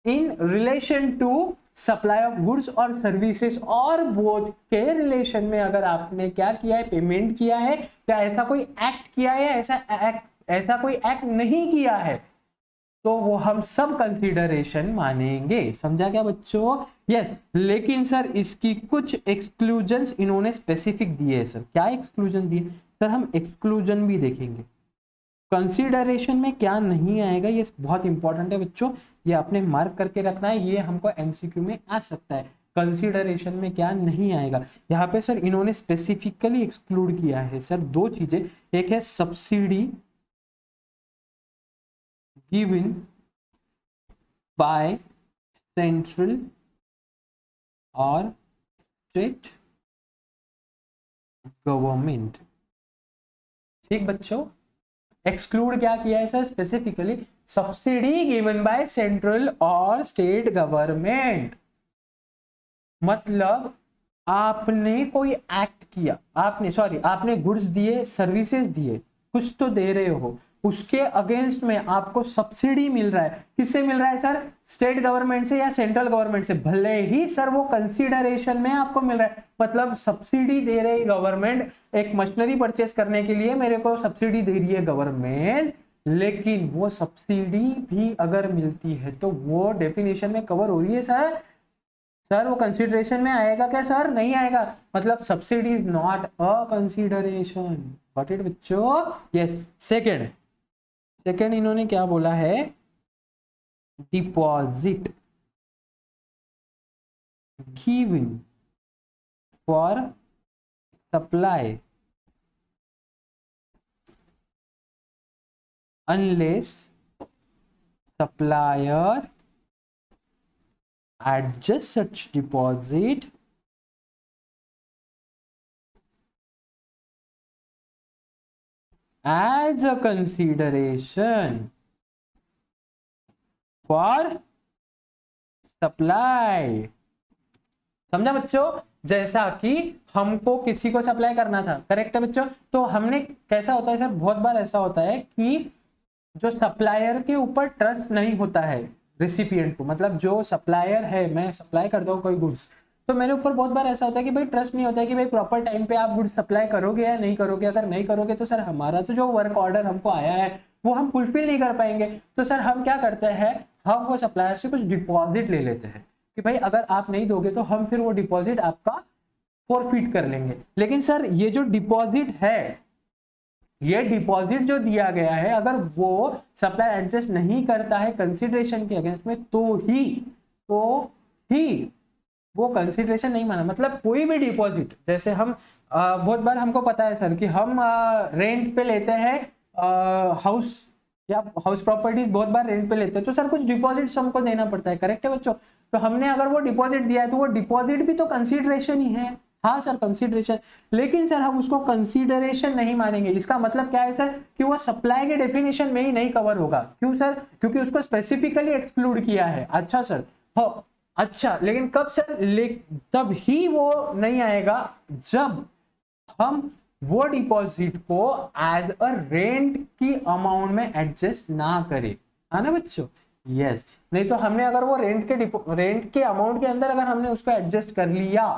in relation to supply of goods और सर्विसेज और बोथ के रिलेशन में अगर आपने क्या किया है? पेमेंट किया है, या ऐसा कोई एक्ट किया है, ऐसा कोई एक्ट नहीं किया है, तो वो हम सब कंसीडरेशन मानेंगे। समझा क्या बच्चों? यस। लेकिन सर इसकी कुछ एक्सक्लूजन्स इन्होंने स्पेसिफिक दिए सर। क्या एक्सक्लूजन दिए सर? हम एक्सक्लूजन भी देखेंगे। कंसीडरेशन में क्या नहीं आएगा, ये बहुत इंपॉर्टेंट है बच्चों, ये आपने मार्क करके रखना है, ये हमको एमसीक्यू में आ सकता है। कंसीडरेशन में क्या नहीं आएगा, यहाँ पे सर इन्होंने स्पेसिफिकली एक्सक्लूड किया है सर दो चीजें। एक है सब्सिडी गिवन बाय सेंट्रल और स्टेट गवर्नमेंट। ठीक बच्चों, एक्सक्लूड क्या किया है sir? Specifically subsidy given by central और स्टेट गवर्नमेंट। मतलब आपने कोई एक्ट किया, आपने गुड्स दिए, सर्विसेज दिए, कुछ तो दे रहे हो, उसके अगेंस्ट में आपको सब्सिडी मिल रहा है। किससे मिल रहा है सर? स्टेट गवर्नमेंट से या सेंट्रल गवर्नमेंट से, भले ही सर वो कंसीडरेशन में आपको मिल रहा है। मतलब सब्सिडी दे रही गवर्नमेंट, एक मशीनरी परचेस करने के लिए मेरे को सब्सिडी दे रही है गवर्नमेंट, लेकिन वो सब्सिडी भी अगर मिलती है तो वो डेफिनेशन में कवर हो रही है सर। सर वो कंसीडरेशन में आएगा क्या सर? नहीं आएगा। मतलब subsidy is not a consideration. Got it बच्चों? यस। सेकंड इन्होंने क्या बोला है? Deposit given for supply unless supplier adjust such deposit as a consideration for supply. समझा बच्चों? जैसा कि हमको किसी को सप्लाई करना था, करेक्ट है बच्चों? तो हमने कैसा होता है सर, बहुत बार ऐसा होता है कि जो सप्लायर के ऊपर ट्रस्ट नहीं होता है रिसिपिएंट को, मतलब जो सप्लायर है, मैं सप्लाई करता हूँ कोई गुड्स, तो मेरे ऊपर बहुत बार ऐसा होता है कि भाई ट्रस्ट नहीं होता है कि भाई प्रॉपर टाइम पे आप गुड्स सप्लाई करोगे या नहीं करोगे। अगर नहीं करोगे तो सर हमारा तो जो वर्क ऑर्डर हमको आया है वो हम फुलफिल नहीं कर पाएंगे। तो सर हम क्या करते हैं, हम वो सप्लायर से कुछ डिपॉजिट ले लेते हैं कि भाई अगर आप नहीं दोगे तो हम फिर वो डिपॉजिट आपका फॉरफिट कर लेंगे। लेकिन सर ये जो डिपॉजिट है, ये डिपॉजिट जो दिया गया है, अगर वो सप्लाई एडजस्ट नहीं करता है कंसिडरेशन के अगेंस्ट में, तो ही वो कंसिडरेशन नहीं माना। मतलब कोई भी डिपॉजिट, जैसे हम बहुत बार हमको पता है सर कि हम रेंट पे लेते हैं हाउस या हाउस प्रॉपर्टीज, बहुत बार रेंट पे लेते हैं, तो सर कुछ डिपॉजिट्स हमको देना पड़ता है, करेक्ट है बच्चों? तो हमने अगर वो डिपॉजिट दिया है तो वो डिपॉजिट भी तो कंसिडरेशन ही है। हाँ सर कंसिडरेशन, लेकिन सर हम उसको कंसिडरेशन नहीं मानेंगे। इसका मतलब क्या है सर, कि वो सप्लाई के डेफिनेशन में ही नहीं कवर होगा। क्यों सर? क्योंकि उसको स्पेसिफिकली एक्सक्लूड किया है। अच्छा सर, हो अच्छा, लेकिन कब सर? तब ही वो नहीं आएगा जब हम वो डिपॉजिट को एज अ रेंट की अमाउंट में एडजस्ट ना करें, है ना बच्चों? यस, नहीं तो हमने अगर वो रेंट के अमाउंट के अंदर अगर हमने उसको एडजस्ट कर लिया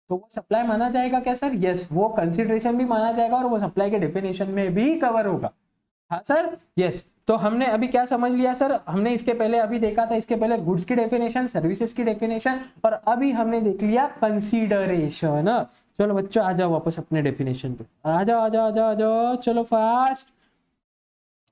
तो वो सप्लाई माना जाएगा क्या सर? यस, वो कंसिडरेशन भी माना जाएगा और वो सप्लाई के डेफिनेशन में भी कवर होगा। हाँ सर, यस। तो हमने अभी क्या समझ लिया सर, हमने इसके पहले अभी देखा था, इसके पहले गुड्स की डेफिनेशन, सर्विसेज की डेफिनेशन, और अभी हमने देख लिया कंसीडरेशन। चलो बच्चों आ जाओ वापस अपने डेफिनेशन पे, आ जाओ आ जाओ आ जाओ आ जाओ, चलो fast.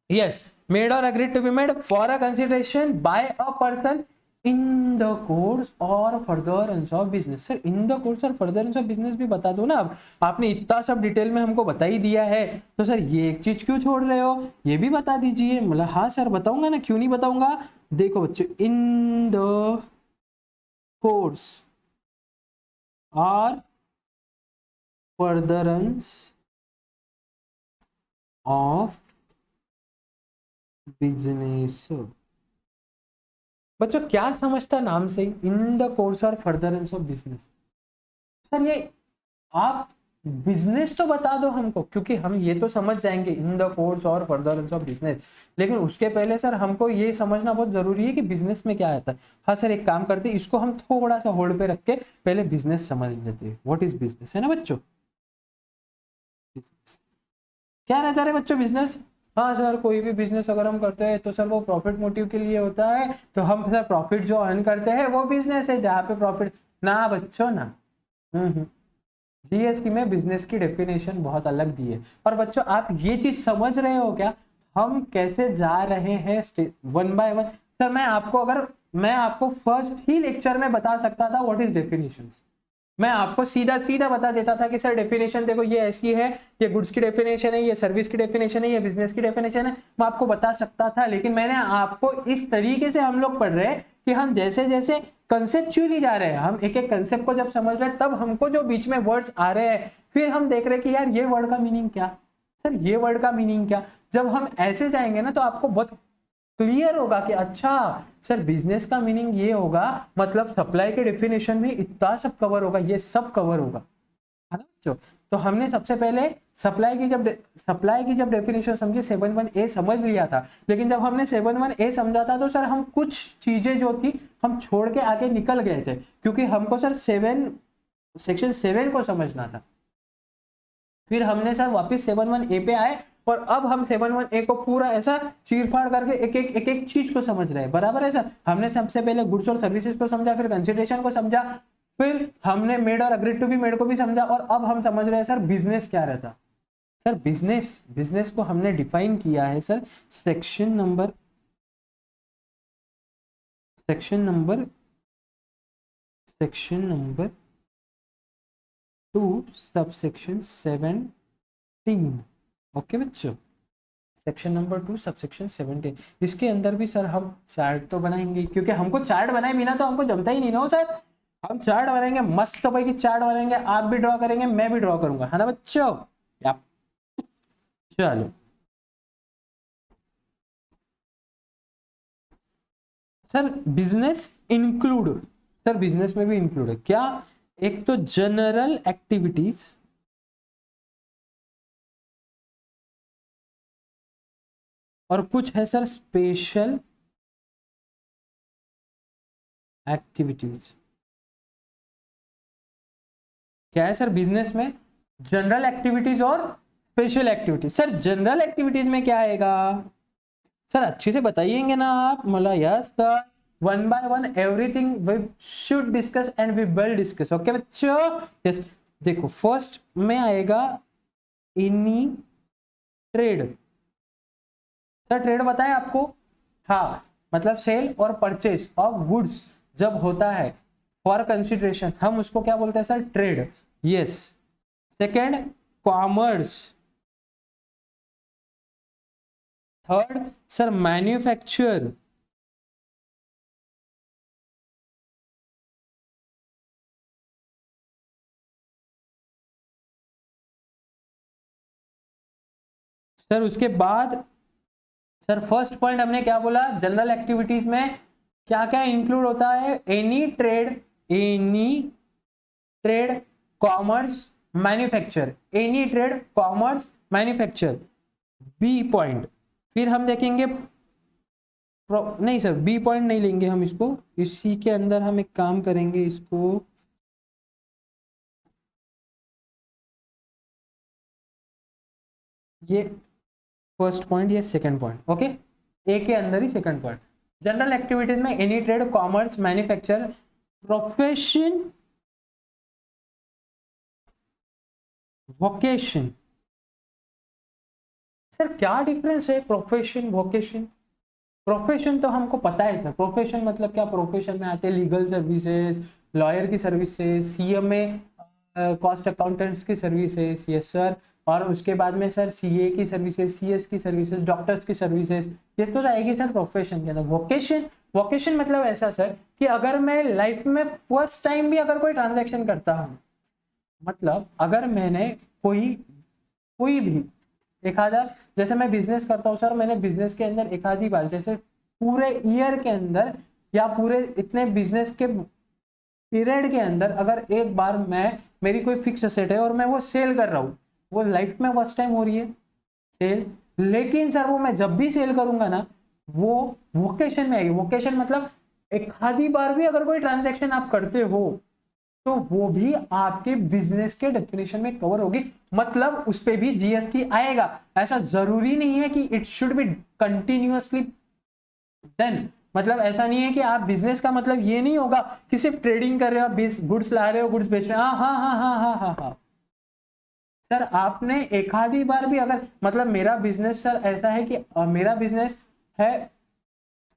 Yes, made or agreed to be made for a consideration by a person in the course और furtherance of business. Sir in the course और फर्दरेंस ऑफ बिजनेस भी बता दो ना। अब आपने इतना सब डिटेल में हमको बता ही दिया है, तो सर ये एक चीज क्यों छोड़ रहे हो, ये भी बता दीजिए। मतलब हाँ सर बताऊंगा ना, क्यों नहीं बताऊंगा। देखो बच्चों, इन द कोर्स और फर्दरेंस ऑफ बिजनेस। बच्चों क्या समझता नाम से इन द कोर्स और फर्दरेंस ऑफ बिजनेस? सर ये आप बिजनेस तो बता दो हमको, क्योंकि हम ये तो समझ जाएंगे इन द कोर्स और फर्दरेंस ऑफ बिजनेस, लेकिन उसके पहले सर हमको ये समझना बहुत जरूरी है कि बिजनेस में क्या आता है। हाँ सर एक काम करते हैं, इसको हम थोड़ा सा होल्ड पे रख के पहले बिजनेस समझ लेते हैं। व्हाट इज बिजनेस, है ना बच्चों? बिजनेस क्या रहता है बच्चों? बिजनेस, हाँ सर कोई भी बिजनेस अगर हम करते हैं तो सर वो प्रॉफिट मोटिव के लिए होता है, तो हम सर प्रॉफिट जो अर्न करते हैं वो बिजनेस है, जहाँ पे प्रॉफिट ना बच्चों ना। जीएसटी में बिजनेस की डेफिनेशन बहुत अलग दी है। और बच्चों आप ये चीज समझ रहे हो क्या, हम कैसे जा रहे हैं वन बाय वन? सर मैं आपको फर्स्ट ही लेक्चर में बता सकता था व्हाट इज डेफिनेशंस। मैं आपको सीधा सीधा बता देता था कि सर डेफिनेशन देखो ये ऐसी है, ये गुड्स की डेफिनेशन है, ये सर्विस की डेफिनेशन है, ये बिजनेस की डेफिनेशन है, मैं आपको बता सकता था। लेकिन मैंने आपको इस तरीके से हम लोग पढ़ रहे हैं कि हम जैसे जैसे कंसेप्चुअली जा रहे हैं, हम एक एक कंसेप्ट को जब समझ रहे हैं, तब हमको जो बीच में वर्ड्स आ रहे हैं फिर हम देख रहे हैं कि यार ये वर्ड का मीनिंग क्या, सर ये वर्ड का मीनिंग क्या। जब हम ऐसे जाएंगे ना तो आपको बहुत क्लियर होगा कि अच्छा सर बिजनेस का मीनिंग ये होगा, मतलब सप्लाई के डेफिनेशन में इतना सब कवर होगा, ये सब कवर होगा, है ना बच्चों? तो हमने सबसे पहले सप्लाई की जब डेफिनेशन समझी 7(1)(a) समझ लिया था, लेकिन जब हमने 7(1)(a) समझा था तो सर हम कुछ चीजें जो थी हम छोड़ के आगे निकल गए थे, क्योंकि हमको सर सेक्शन 7 को समझना था। फिर हमने सर वापस 7(1)(a) पे आए और अब हम 7(1)(a) को पूरा ऐसा चीरफाड़ करके एक एक चीज को समझ रहे हैं, बराबर है सर? हमने सबसे पहले गुड्स और सर्विसेज को समझा, फिर कंसिडरेशन को समझा, फिर हमने made or agreed to be made को भी समझा, और अब हम समझ रहे हैं सर बिजनेस क्या रहता। सर बिजनेस को हमने डिफाइन किया है sir section number 2 subsection 17। Okay बच्चों, सेक्शन नंबर 2 सबसेक्शन 17। इसके अंदर भी सर हम चार्ट तो बनाएंगे, क्योंकि हमको चार्ट बनाए बिना तो हमको जमता ही नहीं ना सर। हम चार्ट बनाएंगे, मस्त भाई की चार्ट बनाएंगे, आप भी ड्रॉ करेंगे, मैं भी ड्रॉ करूंगा, है ना बच्चों? चलो sir business include, sir business में भी इंक्लूड है क्या? एक तो जनरल एक्टिविटीज, और कुछ है सर स्पेशल एक्टिविटीज। क्या है सर बिजनेस में? जनरल एक्टिविटीज और special activities. Sir general activities में क्या आएगा? सर अच्छे से बताइएंगे ना आप? मला yes sir, one by one everything we should discuss and we will discuss. Okay बच्चों, यस। देखो फर्स्ट में आएगा एनी ट्रेड। सर ट्रेड बताएं आपको? हाँ, मतलब सेल और परचेज ऑफ गुड्स जब होता है फॉर कंसिडरेशन, हम उसको क्या बोलते हैं sir? Trade. Yes. Second commerce. Third sir manufacture. Sir उसके बाद सर फर्स्ट पॉइंट हमने क्या बोला? जनरल एक्टिविटीज में क्या क्या इंक्लूड होता है? Any trade, any trade, commerce, manufacture. Any trade, commerce, manufacture. B point फिर हम देखेंगे, नहीं सर बी पॉइंट नहीं लेंगे हम इसको, इसी के अंदर हम एक काम करेंगे इसको, ये फर्स्ट पॉइंट, ये सेकंड पॉइंट। ओके, ए के अंदर ही सेकंड पॉइंट। जनरल एक्टिविटीज में any trade, commerce, manufacture, profession, vocation. Sir क्या डिफरेंस है प्रोफेशन वोकेशन? प्रोफेशन तो हमको पता है सर, प्रोफेशन मतलब क्या? प्रोफेशन में आते हैं लीगल सर्विसेज, लॉयर की सर्विसेज, सीएमए, कॉस्ट अकाउंटेंट्स की सर्विसेज। Yes sir. और उसके बाद में सर सीए की सर्विसेज, सीएस की सर्विसेज, डॉक्टर्स की सर्विसेज, ये तो आएगी सर प्रोफेशन के अंदर। वोकेशन, वोकेशन मतलब ऐसा सर कि अगर मैं लाइफ में फर्स्ट टाइम भी अगर कोई ट्रांजेक्शन करता हूँ, मतलब अगर मैंने कोई कोई भी एक आधा, जैसे मैं बिजनेस करता हूँ सर, मैंने बिजनेस के अंदर एक आधी बार, जैसे पूरे ईयर के अंदर या पूरे इतने बिजनेस के पीरियड के अंदर अगर एक बार मैं, मेरी कोई फिक्स असेट है और मैं वो सेल कर रहा हूँ, वो लाइफ में फर्स्ट टाइम हो रही है सेल। लेकिन सर वो मैं जब भी सेल करूंगा ना, वो वोकेशन में आएगी। वोकेशन मतलब एक आधी बार भी अगर कोई ट्रांजेक्शन आप करते हो तो वो भी आपके बिजनेस के डेफिनेशन में कवर होगी, मतलब उस पे भी जीएसटी आएगा। ऐसा जरूरी नहीं है कि it should be continuously then, मतलब ऐसा नहीं है कि आप बिजनेस का मतलब ये नहीं होगा कि सिर्फ ट्रेडिंग कर रहे हो, आप गुड्स ला रहे हो, गुड्स बेच रहे हो। हाँ हाँ हाँ हाँ हाँ हाँ हाँ सर, आपने एक आधी बार भी अगर, मतलब मेरा बिजनेस सर ऐसा है कि मेरा बिजनेस है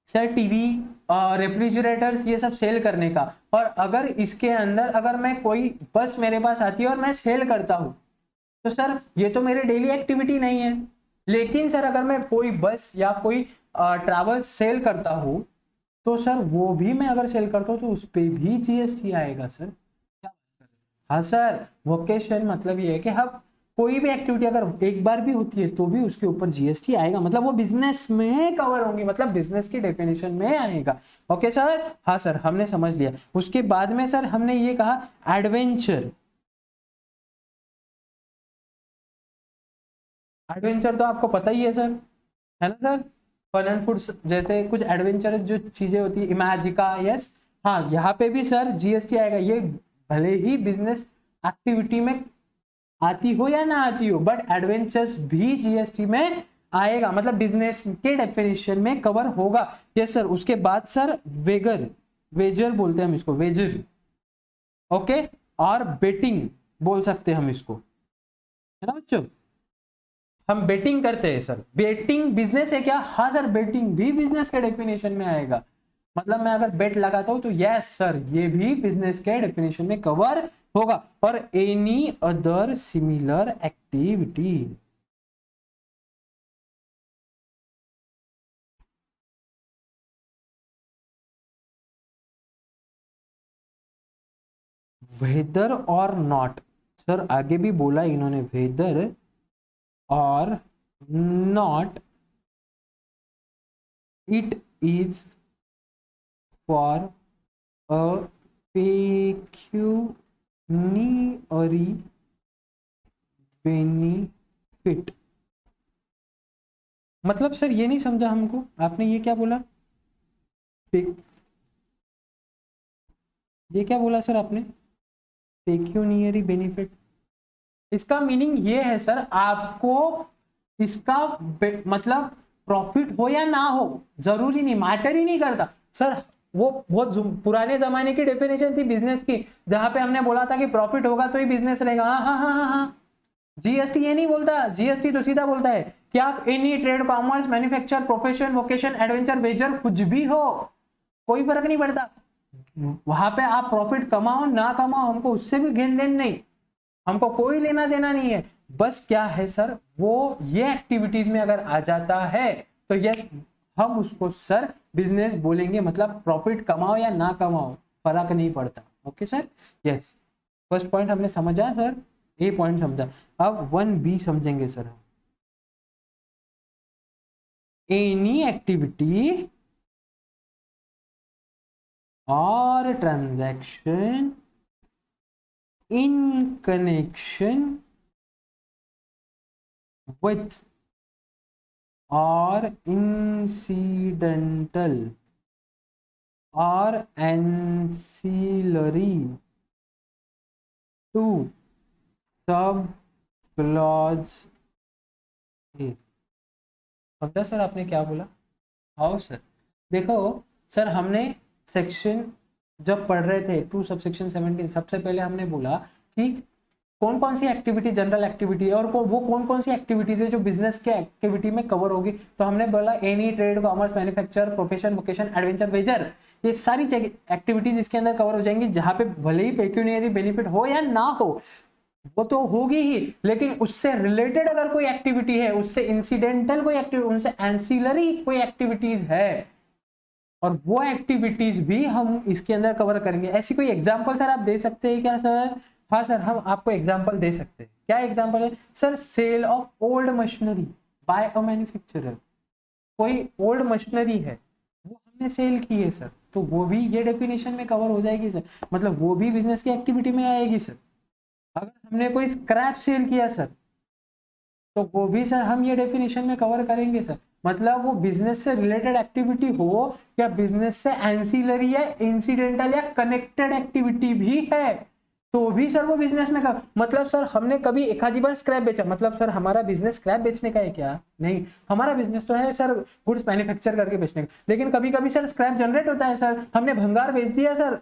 सर टीवी, रेफ्रिजरेटर्स, ये सब सेल करने का। और अगर इसके अंदर अगर मैं कोई बस मेरे पास आती है और मैं सेल करता हूं, तो सर ये तो मेरी डेली एक्टिविटी नहीं है। लेकिन सर अगर मैं कोई बस या कोई ट्रैवल सेल करता हूं, तो सर वो भी मैं अगर सेल करता हूं तो उस पर भी जीएसटी आएगा सर। हाँ सर, वोकेशन मतलब ये है कि हम कोई भी एक्टिविटी अगर एक बार भी होती है तो भी उसके ऊपर जीएसटी आएगा, मतलब वो बिजनेस में कवर होंगी, मतलब बिजनेस की डेफिनेशन में आएगा। ओके सर, हाँ सर हमने समझ लिया। उसके बाद में सर हमने ये कहा एडवेंचर। एडवेंचर तो आपको पता ही है सर, है ना सर? फन एंड फूड, जैसे कुछ एडवेंचरस जो चीजें होती है, इमेजिका। यस। हाँ, यहाँ पे भी सर जीएसटी आएगा। ये भले ही बिजनेस एक्टिविटी में आती हो या ना आती हो, बट एडवेंचर्स भी जीएसटी में आएगा, मतलब बिजनेस के डेफिनेशन में कवर होगा। Yes sir. उसके बाद सर वेगर, वेजर बोलते हैं हम इसको, वेजर। ओके, और बेटिंग बोल सकते हैं हम इसको, है ना बच्चों? हम बेटिंग करते हैं सर, बेटिंग बिजनेस है क्या? हाँ सर, बेटिंग भी बिजनेस के डेफिनेशन में आएगा। मतलब मैं अगर बेट लगाता हूं तो यस सर, ये भी बिजनेस के डेफिनेशन में कवर होगा। और any other similar activity, whether or not. Sir आगे भी बोला इन्होंने, whether or not it is for a pecuniary benefit. मतलब सर ये नहीं समझा हमको, आपने ये क्या बोला, ये क्या बोला सर आपने, पेक्यूनियरी बेनिफिट। इसका मीनिंग ये है सर, आपको इसका मतलब प्रॉफिट हो या ना हो जरूरी नहीं, मैटर ही नहीं करता सर। वो बहुत पुराने जमाने की डेफिनेशन थी बिजनेस की, जहां पे हमने बोला था कि प्रॉफिट होगा तो ही बिजनेस रहेगा। हाँ हाँ हाँ हाँ हाँ, जीएसटी ये नहीं बोलता, जीएसटी तो सीधा बोलता है कि आप any trade, commerce, manufacture, profession, vocation, adventure, wager, कुछ भी हो, कोई फर्क नहीं पड़ता, वहां पे आप प्रॉफिट कमाओ ना कमाओ, हमको उससे भी घेन देन नहीं, हमको कोई लेना देना नहीं है। बस क्या है सर, वो ये एक्टिविटीज में अगर आ जाता है तो यस, हम उसको सर बिजनेस बोलेंगे, मतलब प्रॉफिट कमाओ या ना कमाओ फर्क नहीं पड़ता। Okay sir, yes, first point हमने समझा सर, ए पॉइंट समझा। अब 1B समझेंगे sir. Any activity or transaction in connection with or incidental or ancillary to sub clause A। समझा सर आपने क्या बोला? आओ सर, देखो सर, हमने सेक्शन जब पढ़ रहे थे 2 सबसेक्शन 17, सबसे पहले हमने बोला कि कौन कौन सी एक्टिविटी जनरल एक्टिविटी है और वो कौन कौन सी एक्टिविटीज है जो बिजनेस के एक्टिविटी में कवर होगी। तो हमने बोला any trade, commerce, manufacture, profession, vocation, adventure, wager, ये सारी एक्टिविटीज इसके अंदर कवर हो जाएंगी, जहां पे भले ही पेक्यूनियरी बेनिफिट हो या ना हो, वो तो होगी ही, लेकिन उससे रिलेटेड अगर कोई एक्टिविटी है, उससे इंसिडेंटल कोई एक्टिविटी, उनसे एंसिलरी कोई एक्टिविटीज है, और वो एक्टिविटीज भी हम इसके अंदर कवर करेंगे। ऐसी कोई एग्जांपल सर आप दे सकते हैं क्या सर? हाँ सर, हम आपको एग्जांपल दे सकते हैं। क्या एग्जांपल है सर? Sale of old machinery by a manufacturer. कोई ओल्ड मशीनरी है, वो हमने सेल की है सर, तो वो भी ये डेफिनेशन में कवर हो जाएगी सर, मतलब वो भी बिजनेस की एक्टिविटी में आएगी सर। अगर हमने कोई स्क्रैप सेल किया सर, तो वो भी सर हम ये डेफिनेशन में कवर करेंगे सर। मतलब वो बिजनेस से रिलेटेड एक्टिविटी हो या बिजनेस से एंसिलरी या इंसिडेंटल या कनेक्टेड एक्टिविटी भी है, तो भी सर वो बिजनेस में का मतलब सर, हमने कभी एक आधी बार स्क्रैप बेचा, मतलब सर हमारा बिजनेस स्क्रैप बेचने का है क्या? नहीं, हमारा बिजनेस तो है सर गुड्स मैन्युफैक्चर करके बेचने का, लेकिन कभी कभी सर स्क्रैप जनरेट होता है सर, हमने भंगार बेच दिया सर,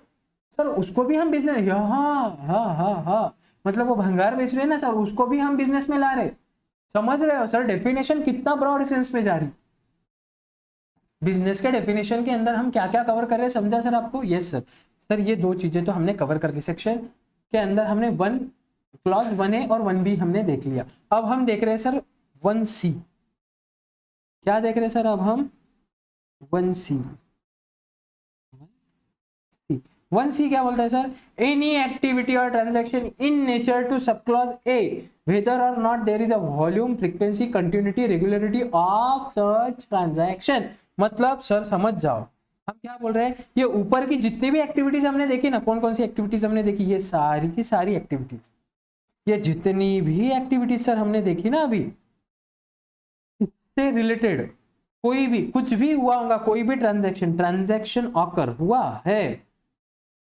सर उसको भी हम बिजनेस, हाँ हाँ हाँ हाँ, मतलब वो भंगार बेच रहे हैं ना सर, उसको भी हम बिजनेस में ला रहे। समझ रहे हो सर डेफिनेशन कितना ब्रॉड सेंस में जा रही, बिजनेस के डेफिनेशन के अंदर हम क्या क्या कवर कर रहे हैं, समझा सर आपको? Yes sir. सर ये दो चीजें तो हमने कवर करके सेक्शन के अंदर हमने क्लॉज 1A और 1B हमने देख लिया। अब हम देख रहे हैं सर 1C। क्या देख रहे हैं सर? अब हम 1C। 1C क्या बोलता है sir? Any activity or transaction in nature to sub clause A whether or not there is a volume, frequency, continuity, regularity of such transaction। मतलब सर समझ जाओ, हम क्या बोल रहे हैं, ये ऊपर की जितनी भी एक्टिविटीज हमने देखी ना, कौन कौन सी एक्टिविटीज हमने देखी, ये सारी की सारी एक्टिविटीज, ये जितनी भी एक्टिविटीज सर हमने देखी ना अभी, इससे रिलेटेड कोई भी कुछ भी हुआ होगा, कोई भी ट्रांजैक्शन ऑकर हुआ है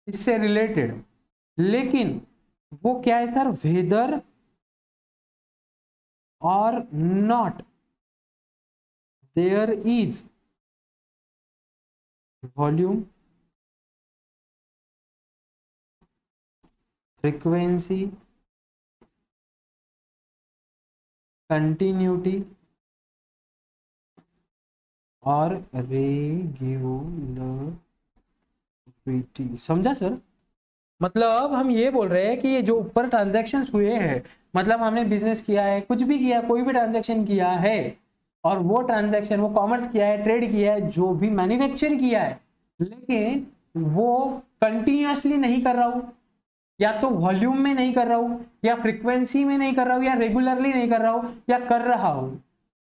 इससे रिलेटेड, लेकिन वो क्या है sir, whether or not there is volume, frequency, continuity or regularity. समझा सर? मतलब हम ये बोल रहे हैं कि ये जो ऊपर ट्रांजैक्शंस हुए हैं, मतलब हमने बिजनेस किया है, कुछ भी किया, कोई भी ट्रांजैक्शन किया है, और वो ट्रांजैक्शन, वो कॉमर्स किया है, ट्रेड किया है, जो भी मैन्युफैक्चर किया है, लेकिन वो कंटिन्यूअसली नहीं कर रहा हूं, या तो वॉल्यूम में नहीं कर रहा हूं, या फ्रीक्वेंसी में नहीं कर रहा हूं, या रेगुलरली नहीं कर रहा हूं, या कर रहा हूं।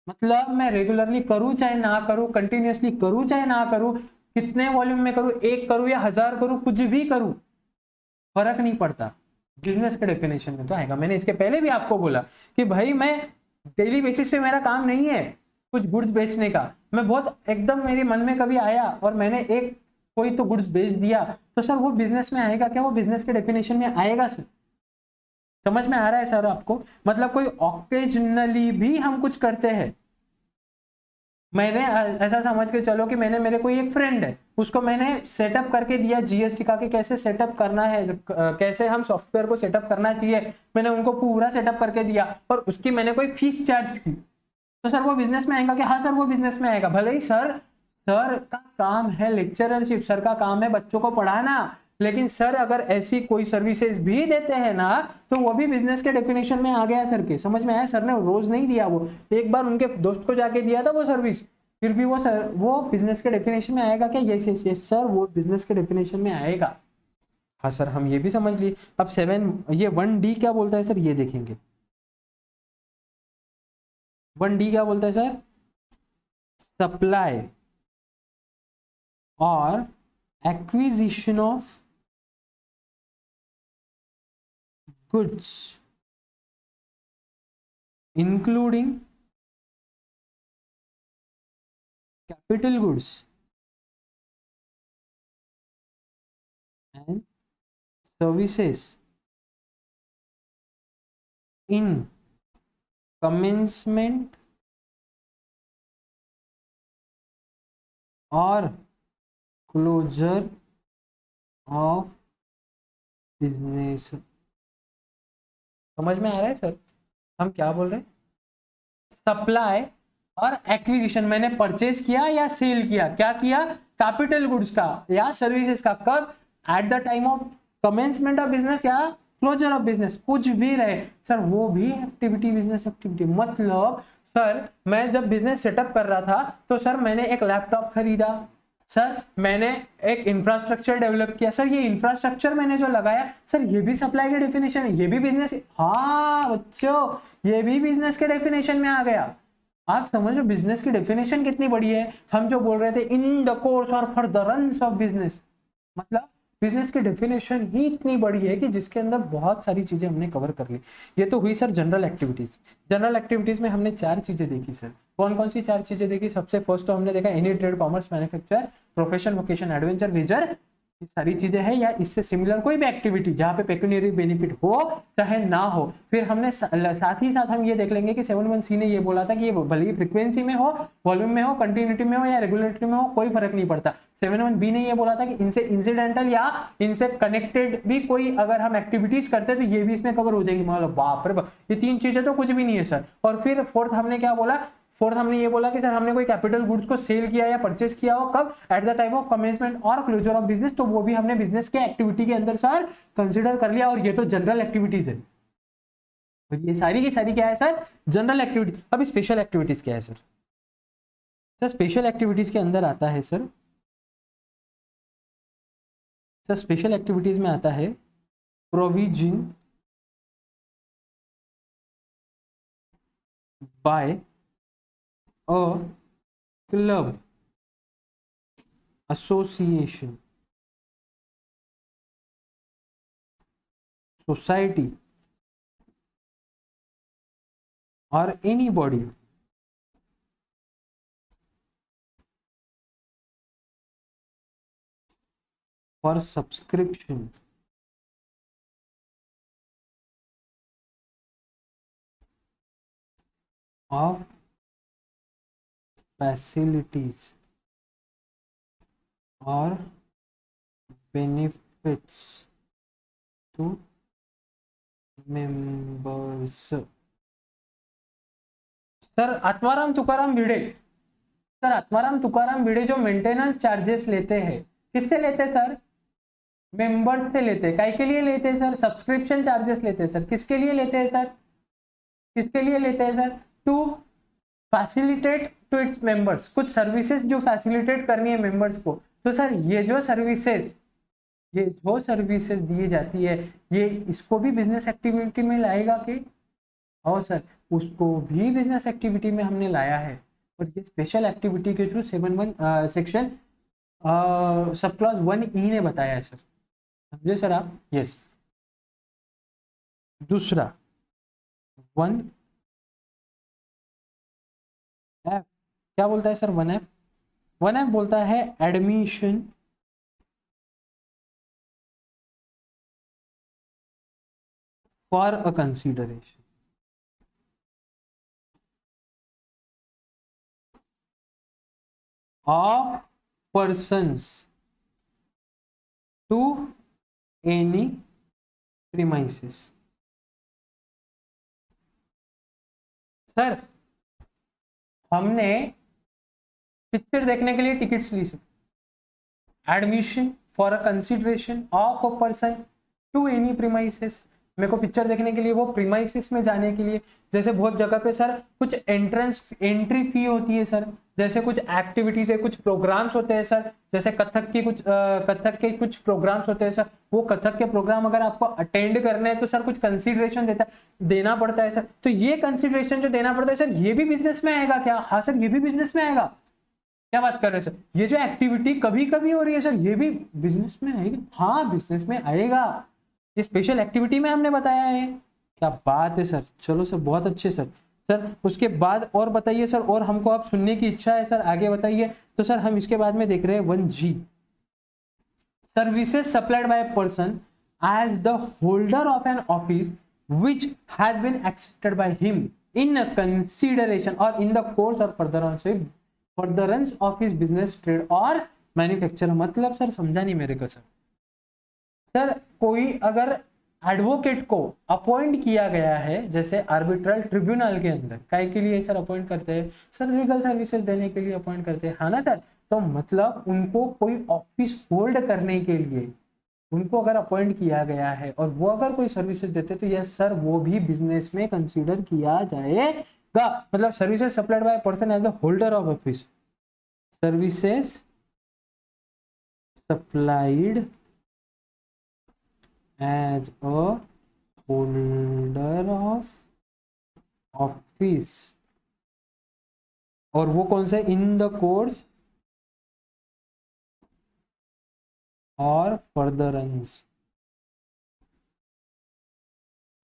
मतलब मैं रेगुलरली करूं चाहे ना करूं, कंटिन्यूअसली करूं चाहे ना करूं, कितने वॉल्यूम में करूं, 1 करूं या 1000 करूं, कुछ भी करूं, फर्क नहीं पड़ता, बिजनेस के डेफिनेशन में तो आएगा। मैंने इसके पहले भी आपको बोला कि भाई मैं डेली बेसिस पे मेरा काम नहीं है कुछ गुड्स बेचने का, मैं बहुत एकदम मेरे मन में कभी आया और मैंने एक कोई तो गुड्स बेच दिया, तो सर वो बिजनेस में आएगा क्या, वो बिजनेस के डेफिनेशन में आएगा सर? समझ में आ रहा है सर आपको? मतलब कोई ऑकेजनली भी हम कुछ करते हैं, मैंने ऐसा समझ के चलो कि मैंने, मेरे कोई एक फ्रेंड है, उसको मैंने सेटअप करके दिया जीएसटी का कि कैसे सेटअप करना है, कैसे हम सॉफ्टवेयर को सेटअप करना चाहिए, मैंने उनको पूरा सेटअप करके दिया और उसकी मैंने कोई फीस चार्ज की, तो सर वो बिजनेस में आएगा कि हाँ सर वो बिजनेस में आएगा। भले ही सर का काम है लेक्चररशिप, सर का काम है बच्चों को पढ़ाना, लेकिन सर अगर ऐसी कोई सर्विसेज भी देते हैं ना तो वो भी बिजनेस के डेफिनेशन में आ गया सर के, समझ में आया? सर ने रोज नहीं दिया, वो एक बार उनके दोस्त को जाके दिया था वो सर्विस, फिर भी वो सर वो बिजनेस के डेफिनेशन में आएगा क्या? यस यस यस सर, वो बिजनेस के डेफिनेशन में आएगा। हाँ सर हम ये भी समझ लिए। अब 7 ये 1D क्या बोलता है सर, ये देखेंगे। 1D क्या बोलता है सर? सप्लाई और acquisition of goods including capital goods and services in commencement or closure of business। समझ में आ रहा है सर हम क्या बोल रहे हैं? सप्लाई और एक्विजिशन, मैंने परचेज किया या सेल किया, क्या किया? कैपिटल गुड्स का या सर्विसेज का, कब? Eight the time of commencement of business या क्लोजर ऑफ बिजनेस, कुछ भी रहे सर वो भी एक्टिविटी, बिजनेस एक्टिविटी। मतलब सर मैं जब बिजनेस सेटअप कर रहा था तो सर मैंने एक लैपटॉप खरीदा, सर मैंने एक इंफ्रास्ट्रक्चर डेवलप किया, सर ये इंफ्रास्ट्रक्चर मैंने जो लगाया सर ये भी सप्लाई के डेफिनेशन है, ये भी बिजनेस। हाँ बच्चों ये भी बिजनेस के डेफिनेशन में आ गया। आप समझ लो बिजनेस की डेफिनेशन कितनी बड़ी है। हम जो बोल रहे थे इन द कोर्स और for the runs off business, मतलब बिजनेस की डेफिनेशन ही इतनी बड़ी है कि जिसके अंदर बहुत सारी चीजें हमने कवर कर ली। ये तो हुई sir general activities. General activities में हमने 4 चीजें देखी सर। कौन कौन सी 4 चीजें देखी? सबसे फर्स्ट तो हमने देखा any trade, commerce, manufacture, profession, vocation, adventure, venture, ये सारी चीजें हैं या इससे सिमिलर कोई भी एक्टिविटी जहां पे पेक्यूनियरी बेनिफिट हो चाहे ना हो। फिर हमने साथ ही साथ हम ये देख लेंगे कि 7(1) ने ये बोला था कि ये भले ही फ्रीक्वेंसी में हो, वॉल्यूम में हो, कंटिन्यूटी में हो या रेगुलेटरी में हो, कोई फर्क नहीं पड़ता। 7(1) ने ये बोला था कि इनसे इंसिडेंटल या इनसे कनेक्टेड भी कोई अगर हम एक्टिविटीज करते हैं तो ये भी इसमें कवर हो जाएंगी। मतलब बाप रे बाप, ये 3 चीजें तो कुछ भी नहीं है सर। और फिर फोर्थ हमने क्या बोला? फोर्थ हमने ये बोला कि सर हमने कोई कैपिटल गुड्स को सेल किया या परचेस किया हो, कब? Eight the time of commencement और क्लोजर ऑफ बिजनेस, तो वो भी हमने बिजनेस के एक्टिविटी के अंदर सर कंसीडर कर लिया। और ये तो जनरल एक्टिविटीज है, तो ये सारी की सारी क्या है सर? General activity. अब स्पेशल एक्टिविटीज क्या है सर? सर स्पेशल एक्टिविटीज के अंदर आता है सर स्पेशल एक्टिविटीज में आता है provision by a club, association, society or anybody for subscription of facilities or benefits to members। Sir Atmaram Tukaram Bhide, sir Atmaram Tukaram Bhide जो मेंटेनेंस चार्जेस लेते हैं, किससे लेते हैं सर? मेंबर्स से लेते हैं। काय के लिए लेते हैं सर? सब्सक्रिप्शन चार्जेस लेते हैं सर। किसके लिए लेते हैं सर? किसके लिए लेते हैं sir? To facilitate to its members, कुछ सर्विसेज जो फैसिलिटेट करनी है मेंबर्स को। तो सर ये जो सर्विसेज दी जाती है ये इसको भी बिजनेस एक्टिविटी में लाएगा कि? और सर उसको भी बिजनेस एक्टिविटी में हमने लाया है। और ये स्पेशल एक्टिविटी के through section sub clause 1E ने बताया है सर, समझे सर आप? यस। दूसरा 1F क्या बोलता है सर? 1F बोलता है admission for a consideration. Of persons to any premises। Sir हमने पिक्चर देखने के लिए टिकट्स ली sir, admission for a consideration of a person to any premises. मेरे को पिक्चर देखने के लिए वो प्रीमाइसेस में जाने के लिए, जैसे बहुत जगह पे सर कुछ एंट्री फी होती है सर, जैसे कुछ एक्टिविटीज है, कुछ प्रोग्राम्स होते हैं सर, जैसे कथक के कुछ प्रोग्राम्स होते हैं सर, वो कथक के प्रोग्राम अगर आपको अटेंड करने हैं तो सर कुछ कंसिडरेशन देना पड़ता है सर। तो ये कंसिडरेशन जो देना पड़ता है सर, ये भी बिजनेस में आएगा क्या? हाँ सर, ये भी बिजनेस में आएगा। क्या बात कर रहे हैं सर? ये जो एक्टिविटी कभी कभी हो रही है सर, ये भी बिजनेस में आएगी? हाँ बिजनेस में आएगा, ये स्पेशल एक्टिविटी में हमने बताया है। क्या बात है सर, चलो सर बहुत अच्छे सर। सर उसके बाद और बताइए सर, और हमको आप सुनने की इच्छा है सर, आगे बताइए। तो सर हम इसके बाद में देख रहे हैं 1G, services supplied by a person as the holder of an office which has been accepted by him in a consideration or in the course or furtherance of his business, trade or manufacture। मतलब सर समझा नहीं मेरे को सर। सर कोई अगर एडवोकेट को अपॉइंट किया गया है, जैसे आर्बिट्रल ट्रिब्यूनल के अंदर, काय के लिए सर अपॉइंट करते हैं? सर लीगल सर्विसेज देने के लिए अपॉइंट करते हैं, है ना सर? तो मतलब उनको कोई ऑफिस होल्ड करने के लिए उनको अगर अपॉइंट किया गया है और वो अगर कोई सर्विसेज देते तो यस सर, वो भी बिजनेस में कंसीडर किया जाएगा। मतलब services supplied by person as the holder of office, services supplied as a holder of office, और वो कौन से? इन द कोर्स और furtherance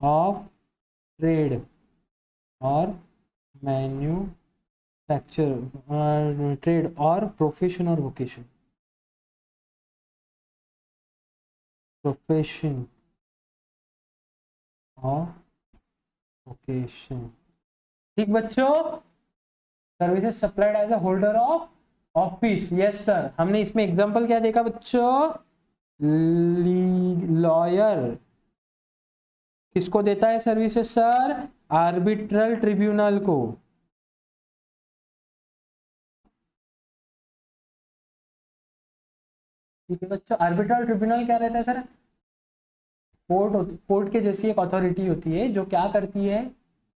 of trade or manufacture, trade or profession or vocation, profession or vocation. ठीक बच्चों, services supplied as a holder of office, yes sir. हमने इसमें एग्जांपल क्या देखा बच्चों? लॉयर किसको देता है सर्विसेज सर? आर्बिट्रल ट्रिब्यूनल को। ठीक है बच्चों, आर्बिट्रल ट्रिब्यूनल क्या रहता है सर? कोर्ट के जैसी एक अथॉरिटी होती है जो क्या करती है,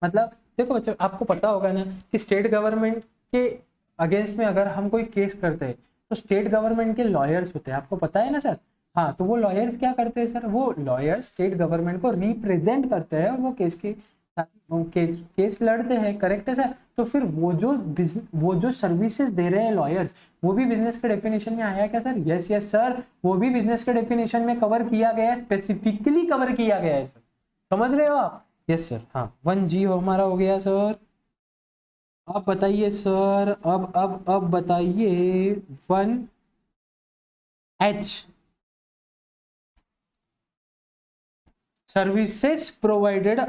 मतलब देखो बच्चों आपको पता होगा ना कि स्टेट गवर्नमेंट के अगेंस्ट में अगर हम कोई केस करते हैं तो स्टेट गवर्नमेंट के लॉयर्स होते हैं, आपको पता है ना सर? हाँ, तो वो लॉयर्स क्या करते हैं सर? वो लॉयर्स स्टेट गवर्नमेंट को रिप्रेजेंट करते हैं और वो केस लड़ते हैं, करेक्ट है सर? तो फिर वो जो सर्विसेज दे रहे हैं लॉयर्स, वो भी बिजनेस के डेफिनेशन में आया क्या सर? यस यस सर, वो भी बिजनेस के डेफिनेशन में कवर किया गया है, स्पेसिफिकली कवर किया गया है सर। समझ रहे हो आप? Yes sir. हाँ 1G हमारा हो गया सर। अब बताइए सर, अब बताइए 1H, सर्विसेज प्रोवाइडेड,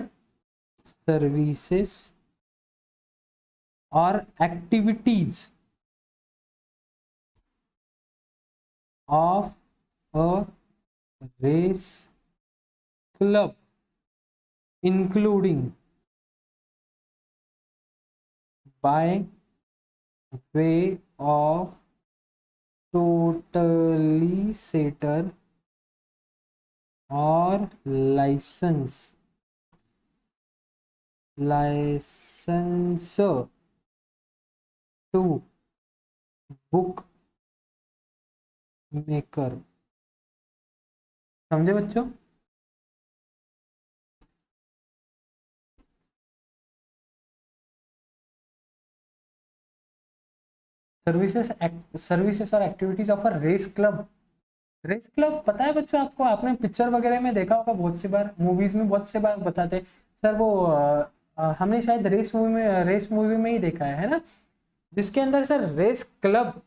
सर्विसेज और activities of a race club including by way of totally setter or licensor to book maker। समझे बच्चों? सर्विसेज और activities of a race club. Race club पता है बच्चों आपको, आपने पिक्चर वगैरह में देखा होगा, बहुत सी बार मूवीज में बहुत से बार बताते हैं सर वो हमने शायद रेस मूवी में ही देखा है ना, जिसके अंदर सर रेस क्लब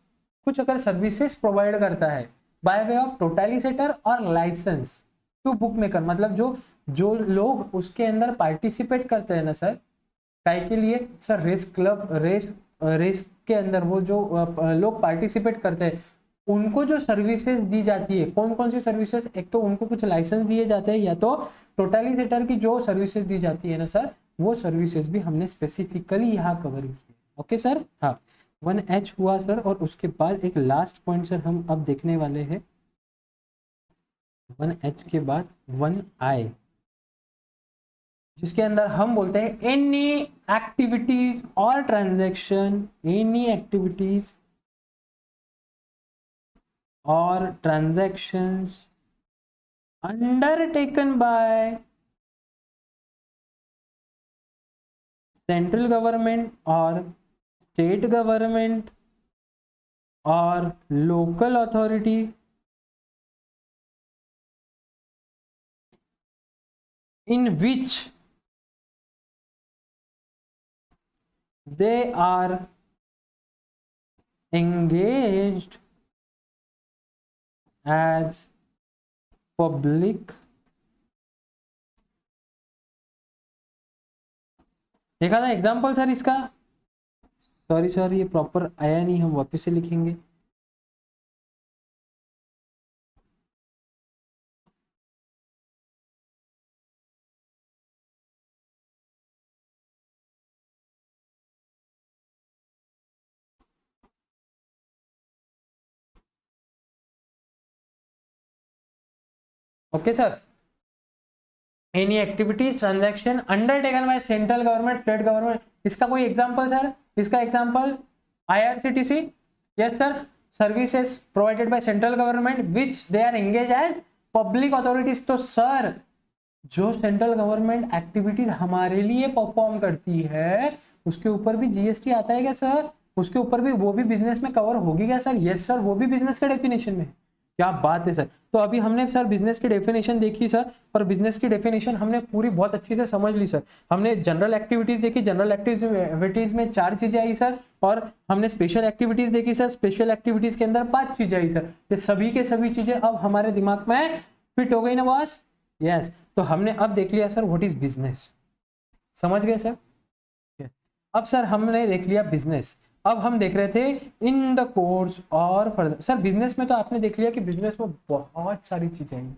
कुछ अगर सर्विसेज प्रोवाइड करता है बाय वे ऑफ टोटलिसेटर और लाइसेंस टू बुक मेकर, मतलब जो जो लोग उसके अंदर पार्टिसिपेट करते हैं ना सर, काय के लिए सर, रेस के अंदर वो जो लोग पार्टिसिपेट करते हैं उनको जो सर्विसेज दी जाती है, कौन कौन सी सर्विसेज, एक तो उनको कुछ लाइसेंस दिए जाते हैं, या तो टोटलिसेटर की जो सर्विसेज दी जाती है ना सर, वो सर्विसेज भी हमने स्पेसिफिकली यहाँ कवर की है। ओके सर, हाँ 1H हुआ सर, और उसके बाद एक लास्ट पॉइंट सर हम अब देखने वाले हैं, 1H के बाद 1I, जिसके अंदर हम बोलते हैं एनी एक्टिविटीज और ट्रांजैक्शन, एनी एक्टिविटीज और transactions undertaken by central government or state government or local authority in which they are engaged as public, देखा था एग्जाम्पल सर इसका, सॉरी सर ये प्रॉपर आया नहीं, हम वापस से लिखेंगे। Okay sir, any activities transaction undertaken by central government, state government, इसका कोई एग्जांपल सर, इसका example IRCTC, yes sir, services provided by central government which they are engage as public authorities. तो सर जो सेंट्रल गवर्नमेंट एक्टिविटीज हमारे लिए परफॉर्म करती है उसके ऊपर भी जीएसटी आता है क्या सर, उसके ऊपर भी वो भी बिजनेस में कवर होगी क्या सर? यस सर, वो भी बिजनेस के डेफिनेशन में। क्या बात है सर। तो अभी हमने सर बिजनेस की डेफिनेशन देखी सर, और बिजनेस की डेफिनेशन हमने पूरी बहुत अच्छी से समझ ली सर। हमने जनरल एक्टिविटीज देखी, जनरल एक्टिविटीज में 4 चीजें आई सर, और हमने स्पेशल एक्टिविटीज देखी सर, स्पेशल एक्टिविटीज के अंदर 5 चीजें आई सर। ये सभी के सभी चीजें अब हमारे दिमाग में फिट हो गई ना बॉस? यस। तो हमने अब देख लिया सर व्हाट इज बिजनेस, समझ गए सर? yes. अब सर हमने देख लिया बिजनेस, अब हम देख रहे थे इन द कोर्स और फर्दर। सर बिजनेस में तो आपने देख लिया कि बिजनेस में बहुत सारी चीजें हैं,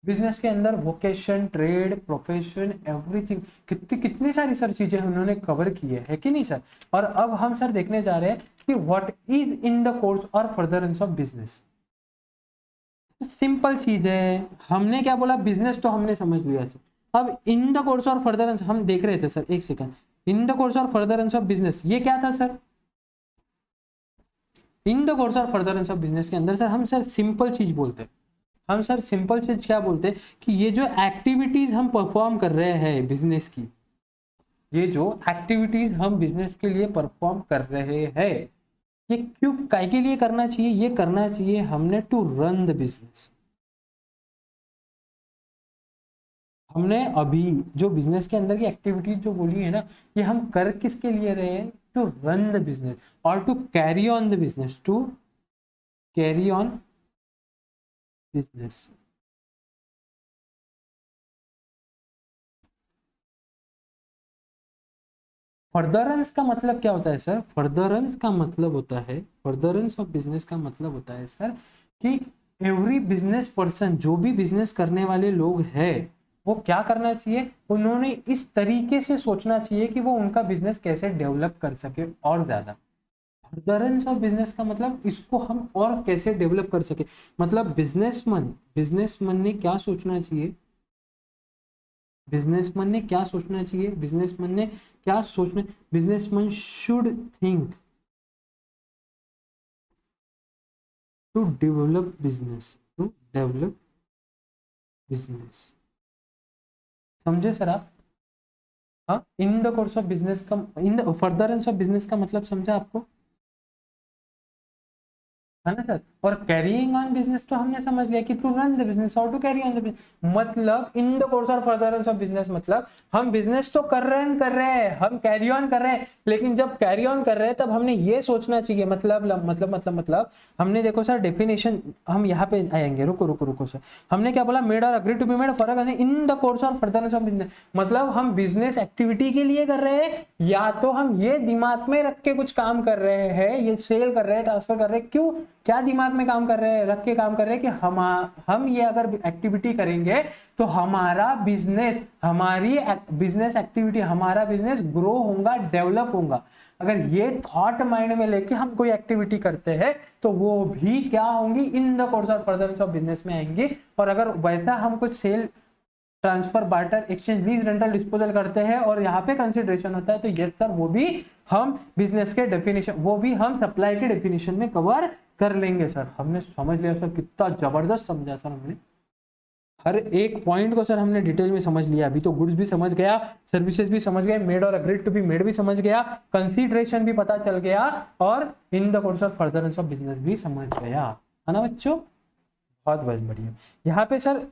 बिजनेस के अंदर वोकेशन, ट्रेड, प्रोफेशन, एवरीथिंग, कितनी सारी सर चीजें उन्होंने कवर की है कि नहीं सर? और अब हम सर देखने जा रहे हैं कि what is in the course और फर्दरेंस ऑफ बिजनेस। सिंपल चीज है, हमने क्या बोला, बिजनेस तो हमने समझ लिया सर। अब इन द कोर्स और फर्दरेंस हम देख रहे थे सर, एक सेकंड, इन द कोर्स और फर्दरेंस ऑफ बिजनेस ये क्या था सर? इन द कोर्स और फर्दरेंस ऑफ बिजनेस के अंदर सर हम सर सिंपल चीज बोलते हैं, हम सर सिंपल चीज क्या बोलते हैं कि ये जो एक्टिविटीज हम परफॉर्म कर रहे हैं बिजनेस की, ये जो एक्टिविटीज हम बिजनेस के लिए परफॉर्म कर रहे हैं, ये क्यों काय के लिए करना चाहिए? ये करना चाहिए हमने टू रन द बिजनेस। हमने अभी जो बिजनेस के अंदर की एक्टिविटीज जो बोली है ना, ये हम कर किसके लिए रहे हैं? टू रन द बिजनेस और to carry on the business, to carry on business. Furtherance का मतलब क्या होता है सर? फर्दरेंस का मतलब होता है, फर्दरेंस ऑफ बिजनेस का मतलब होता है सर कि एवरी बिजनेस पर्सन, जो भी बिजनेस करने वाले लोग हैं, वो क्या करना चाहिए? उन्होंने इस तरीके से सोचना चाहिए कि वो उनका बिजनेस कैसे डेवलप कर सके और ज्यादा। फर्दरेंस ऑफ बिजनेस का मतलब इसको हम और कैसे डेवलप कर सके, मतलब बिजनेसमैन ने क्या सोचना चाहिए, बिजनेसमैन ने क्या सोचना चाहिए, बिजनेसमैन ने क्या सोचना, businessman should think to develop business, to develop business. समझे सर आप? हाँ, in the course of business का, in the furtherance of business का मतलब समझा आपको? है ना सर। और कैरिंग ऑन बिजनेस तो हमने समझ लिया कि टू रन द बिजनेस और to carry on the business, मतलब इन द कोर्स और फर्दरेंस ऑफ बिजनेस, मतलब हम बिजनेस तो कर रहे हैं, हम कैरी ऑन कर रहे हैं, लेकिन जब कैरी ऑन कर रहे हैं तब हमने ये सोचना चाहिए, मतलब हमने देखो सर डेफिनेशन, हम यहाँ पे आएंगे, रुको सर। हमने क्या बोला, मेड और अग्री टू बी मेड फर्क इन द कोर्स और फर्दरेंस ऑफ बिजनेस, मतलब हम बिजनेस एक्टिविटी के लिए कर रहे हैं, या तो हम ये दिमाग में रख के कुछ काम कर रहे हैं, ये सेल कर रहे हैं, ट्रांसफर कर रहे हैं, क्यों, क्या दिमाग में काम कर रहे हैं, रख के काम कर रहे हैं कि हम ये अगर एक्टिविटी करेंगे तो हमारा बिजनेस, हमारी बिजनेस एक्टिविटी, हमारा बिजनेस ग्रो होगा, डेवलप होगा। अगर ये थॉट माइंड में लेके हम कोई एक्टिविटी करते हैं तो वो भी क्या होंगी, in the course of furtherance of business में आएंगी। और अगर वैसा हम कुछ sale, transfer, barter, exchange, lease, rental, disposal करते हैं और यहाँ पे कंसिडरेशन होता है, तो यस सर वो भी हम बिजनेस के डेफिनेशन, वो भी हम सप्लाई के डेफिनेशन में कवर कर लेंगे सर। हमने समझ लिया सर, कितना जबरदस्त समझा सर हमने, हर एक पॉइंट को सर हमने डिटेल में समझ लिया। अभी तो गुड्स भी समझ गया, सर्विसेज भी समझ गए, made or agreed to be made भी समझ गया, कंसीडरेशन भी पता चल गया, और इन the course of furtherance of business भी समझ गया, है ना बच्चों। बहुत बहुत बढ़िया। यहाँ पे सर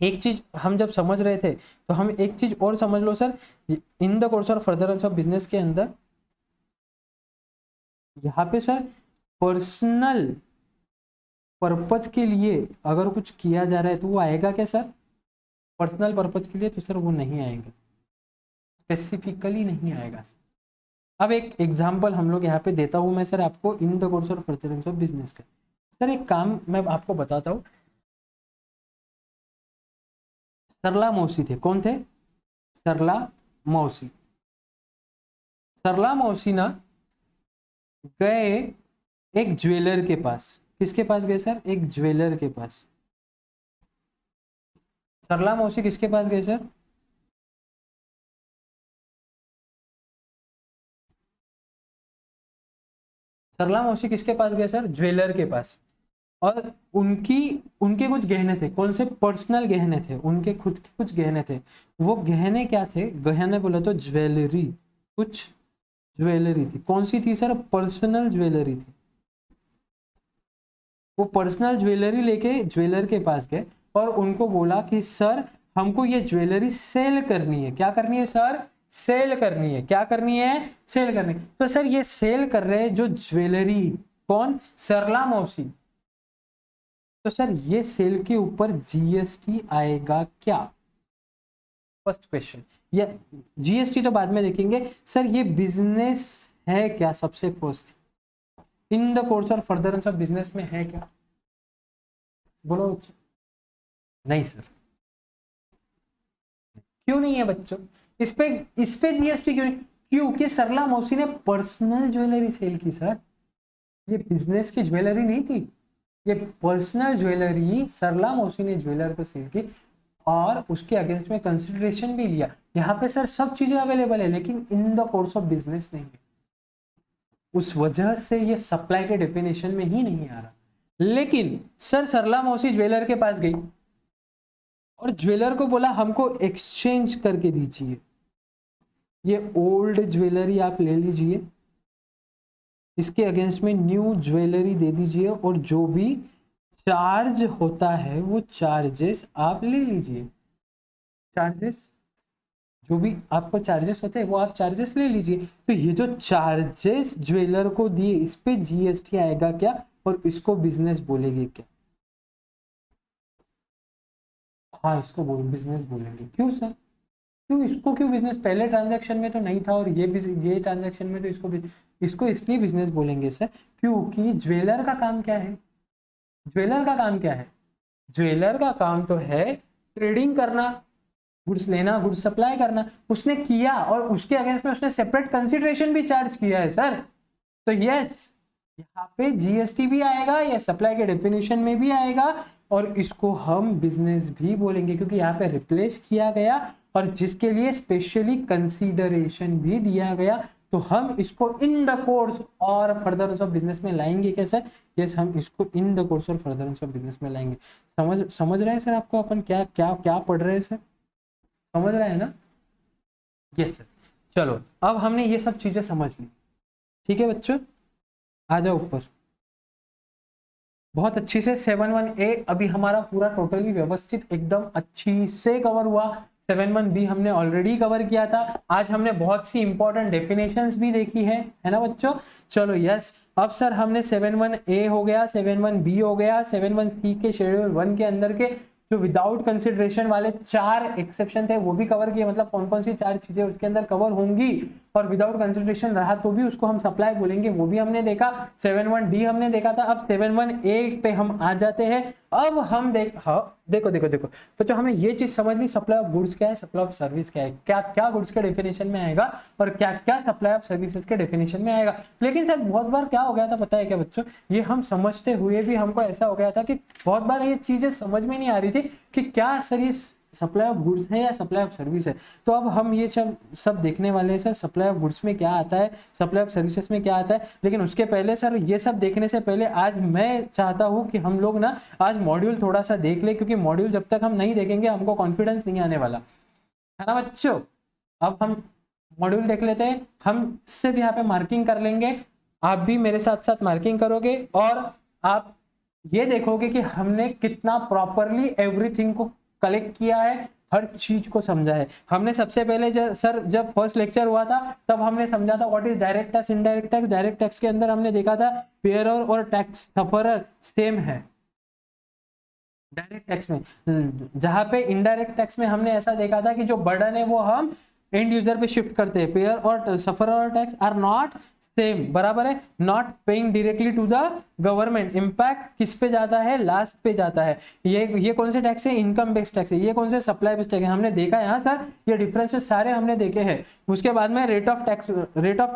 एक चीज हम जब समझ रहे थे तो हम एक चीज और समझ लो sir, in the course of furtherance of business के अंदर यहाँ पे सर पर्सनल पर्पज के लिए अगर कुछ किया जा रहा है तो वो आएगा क्या सर, पर्सनल पर्पज के लिए तो सर वो नहीं आएगा, स्पेसिफिकली नहीं आएगा। अब एक एग्जांपल हम लोग यहाँ पे देता हूँ मैं सर आपको, इन the course of furtherance of business का। सर एक काम मैं आपको बताता हूँ, सरला मौसी थे, कौन थे, सरला मौसी। सरला मौसी ना गए एक ज्वेलर के पास, किसके पास गए सर, एक ज्वेलर के पास। सरला मौसी किसके पास गए सर, सरला मौसी किसके पास गए सर, ज्वेलर के पास। और उनके कुछ गहने थे, कौन से, पर्सनल गहने थे, उनके खुद के कुछ गहने थे। वो गहने क्या थे, गहने बोले तो ज्वेलरी, कुछ ज्वेलरी थी, कौन सी थी सर, पर्सनल ज्वेलरी थी। वो पर्सनल ज्वेलरी लेके ज्वेलर के पास गए और उनको बोला कि सर हमको ये ज्वेलरी सेल करनी है, क्या करनी है सर, सेल करनी है, क्या करनी है, सेल करनी है। तो सर ये सेल कर रहे हैं जो ज्वेलरी, कौन, सरला मौसी। तो सर ये सेल के ऊपर जीएसटी आएगा क्या, फर्स्ट क्वेश्चन। ये जीएसटी तो बाद में देखेंगे, सर ये बिजनेस है क्या, सबसे फर्स्ट, इन द कोर्स और फर्दरेंस ऑफ बिजनेस में है क्या, बोलो। नहीं सर, क्यों नहीं है बच्चों, इस पे जीएसटी क्यों नहीं, क्योंकि सरला मौसी ने पर्सनल ज्वेलरी सेल की सर, ये बिजनेस की ज्वेलरी नहीं थी, ये पर्सनल ज्वेलरी सरला मौसी ने ज्वेलर को सेल की और उसके अगेंस्ट में कंसिडरेशन भी लिया। यहाँ पे सर सब चीजें अवेलेबल है लेकिन इन द कोर्स ऑफ बिजनेस नहीं है, उस वजह से ये सप्लाई के डेफिनेशन में ही नहीं आ रहा। लेकिन सर सरला मौसी ज्वेलर के पास गई और ज्वेलर को बोला हमको एक्सचेंज करके दीजिए, ये ओल्ड ज्वेलरी आप ले लीजिए, इसके अगेंस्ट में न्यू ज्वेलरी दे दीजिए और जो भी चार्ज होता है वो चार्जेस आप ले लीजिए, चार्जेस जो भी आपको चार्जेस होते हैं वो आप चार्जेस ले लीजिए। तो ये जो चार्जेस ज्वेलर को दिए इस पे जीएसटी आएगा क्या और इसको बिजनेस बोलेंगे क्या, हाँ इसको बिजनेस बोलेंगे। क्यों सर, क्यों, इसको क्यों बिजनेस, पहले ट्रांजैक्शन में तो नहीं था और ये ट्रांजैक्शन में तो इसको इसलिए बिजनेस बोलेंगे सर क्योंकि ज्वेलर का काम क्या है, ज्वेलर का काम क्या है, ज्वेलर का काम तो है ट्रेडिंग करना, गुड्स लेना, गुड्स सप्लाई करना, उसने किया और उसके अगेंस्ट में उसने सेपरेट कंसिडरेशन भी चार्ज किया है सर। तो यस यहाँ पे जीएसटी भी आएगा, या सप्लाई के डेफिनेशन में भी आएगा और इसको हम बिजनेस भी बोलेंगे क्योंकि यहाँ पे रिप्लेस किया गया और जिसके लिए स्पेशली कंसीडरेशन भी दिया गया। तो हम इसको इन द कोर्स और फर्दरेंस ऑफ बिजनेस में लाएंगे कैसे, यस हम इसको इन द कोर्स और फर्दरेंस ऑफ बिजनेस में लाएंगे। समझ रहे हैं सर आपको अपन क्या क्या क्या पढ़ रहे हैं सर, समझ रहे हैं ना, यस सर। चलो अब हमने ये सब चीजें समझ ली, ठीक है बच्चों, आ जाओ ऊपर। बहुत अच्छी से 7(1)A अभी हमारा पूरा टोटली व्यवस्थित एकदम अच्छी से कवर हुआ। 7(1)B हमने ऑलरेडी कवर किया था। आज हमने बहुत सी इंपॉर्टेंट डेफिनेशंस भी देखी है ना बच्चों। चलो यस, अब सर हमने 7(1)A हो गया, 7(1)B हो गया, 7(1)C के शेड्यूल 1 के अंदर के जो विदाउट कंसिडरेशन वाले 4 एक्सेप्शन थे वो भी कवर किए, मतलब कौन कौन सी 4 चीजें उसके अंदर कवर होंगी और विदाउट कंसिडरेशन रहा तो भी उसको हम सप्लाई बोलेंगे, वो भी हमने देखा। 7(1)D हमने देखा था। अब 7(1)A पे हम आ जाते हैं। अब हम देखो देखो देखो बच्चों, हमने ये चीज समझ ली, सप्लाई ऑफ गुड्स क्या है, सप्लाई ऑफ सर्विस क्या है, क्या क्या गुड्स के डेफिनेशन में आएगा और क्या क्या सप्लाई ऑफ सर्विसेज के डेफिनेशन में आएगा। लेकिन सर बहुत बार क्या हो गया था पता है क्या बच्चों, ये हम समझते हुए भी हमको ऐसा हो गया था कि बहुत बार ये चीजें समझ में नहीं आ रही थी कि क्या सर ये सप्लाई ऑफ गुड्स है या सप्लाई ऑफ सर्विस है। तो अब हम ये सब देखने वाले हैं सर, सप्लाई ऑफ गुड्स में क्या आता है, सप्लाई ऑफ सर्विसेज में क्या आता है। लेकिन उसके पहले सर ये सब देखने से पहले आज मैं चाहता हूं कि हम लोग ना आज मॉड्यूल थोड़ा सा देख ले, क्योंकि मॉड्यूल जब तक हम नहीं देखेंगे हमको कॉन्फिडेंस नहीं आने वाला है ना बच्चों। अब हम मॉड्यूल देख लेते हैं, हम सिर्फ यहाँ पे मार्किंग कर लेंगे, आप भी मेरे साथ साथ मार्किंग करोगे और आप ये देखोगे कि हमने कितना प्रॉपरली एवरीथिंग को कलेक्ट किया है, हर चीज को समझा है। हमने सबसे पहले सर जब फर्स्ट लेक्चर हुआ था तब हमने समझा था what is direct tax, indirect tax. Direct tax के अंदर हमने देखा था पेयरर और टैक्स सफरर सेम है डायरेक्ट टैक्स में, जहां पे इनडायरेक्ट टैक्स में हमने ऐसा देखा था कि जो बर्डन है वो हम एंड यूजर पे शिफ्ट करते हैं। पेयर और सफरर और टैक्स आर नॉट सेम, बराबर है, not paying directly to the government. Impact किस पे जाता है, लास्ट पे जाता है। ये कौन से टैक्स है, इनकम बेस्ड टैक्स है। ये कौन से, सप्लाई बेस्ड टैक्स है। हमने देखा यहाँ सर ये डिफरेंसेस सारे हमने देखे हैं। उसके बाद में रेट ऑफ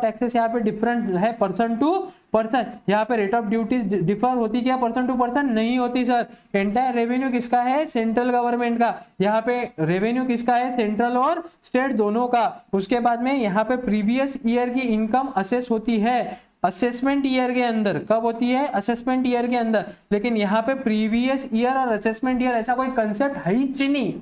टैक्सेस यहाँ पे डिफरेंट है पर्सन टू पर्सन। यहाँ पे रेट ऑफ ड्यूटीज डिफर होती क्या पर्सन टू पर्सन, नहीं होती सर। एंटायर रेवेन्यू किसका है, सेंट्रल गवर्नमेंट का। यहाँ पे रेवेन्यू किसका है, सेंट्रल और स्टेट दोनों का। उसके बाद में यहाँ पे प्रीवियस ईयर की इनकम असेस होती है असेसमेंट ईयर के अंदर। कब होती है, असेसमेंट ईयर के अंदर। लेकिन यहाँ पे प्रीवियस ईयर और असेसमेंट ईयर ऐसा कोई कंसेप्ट है ही नहीं,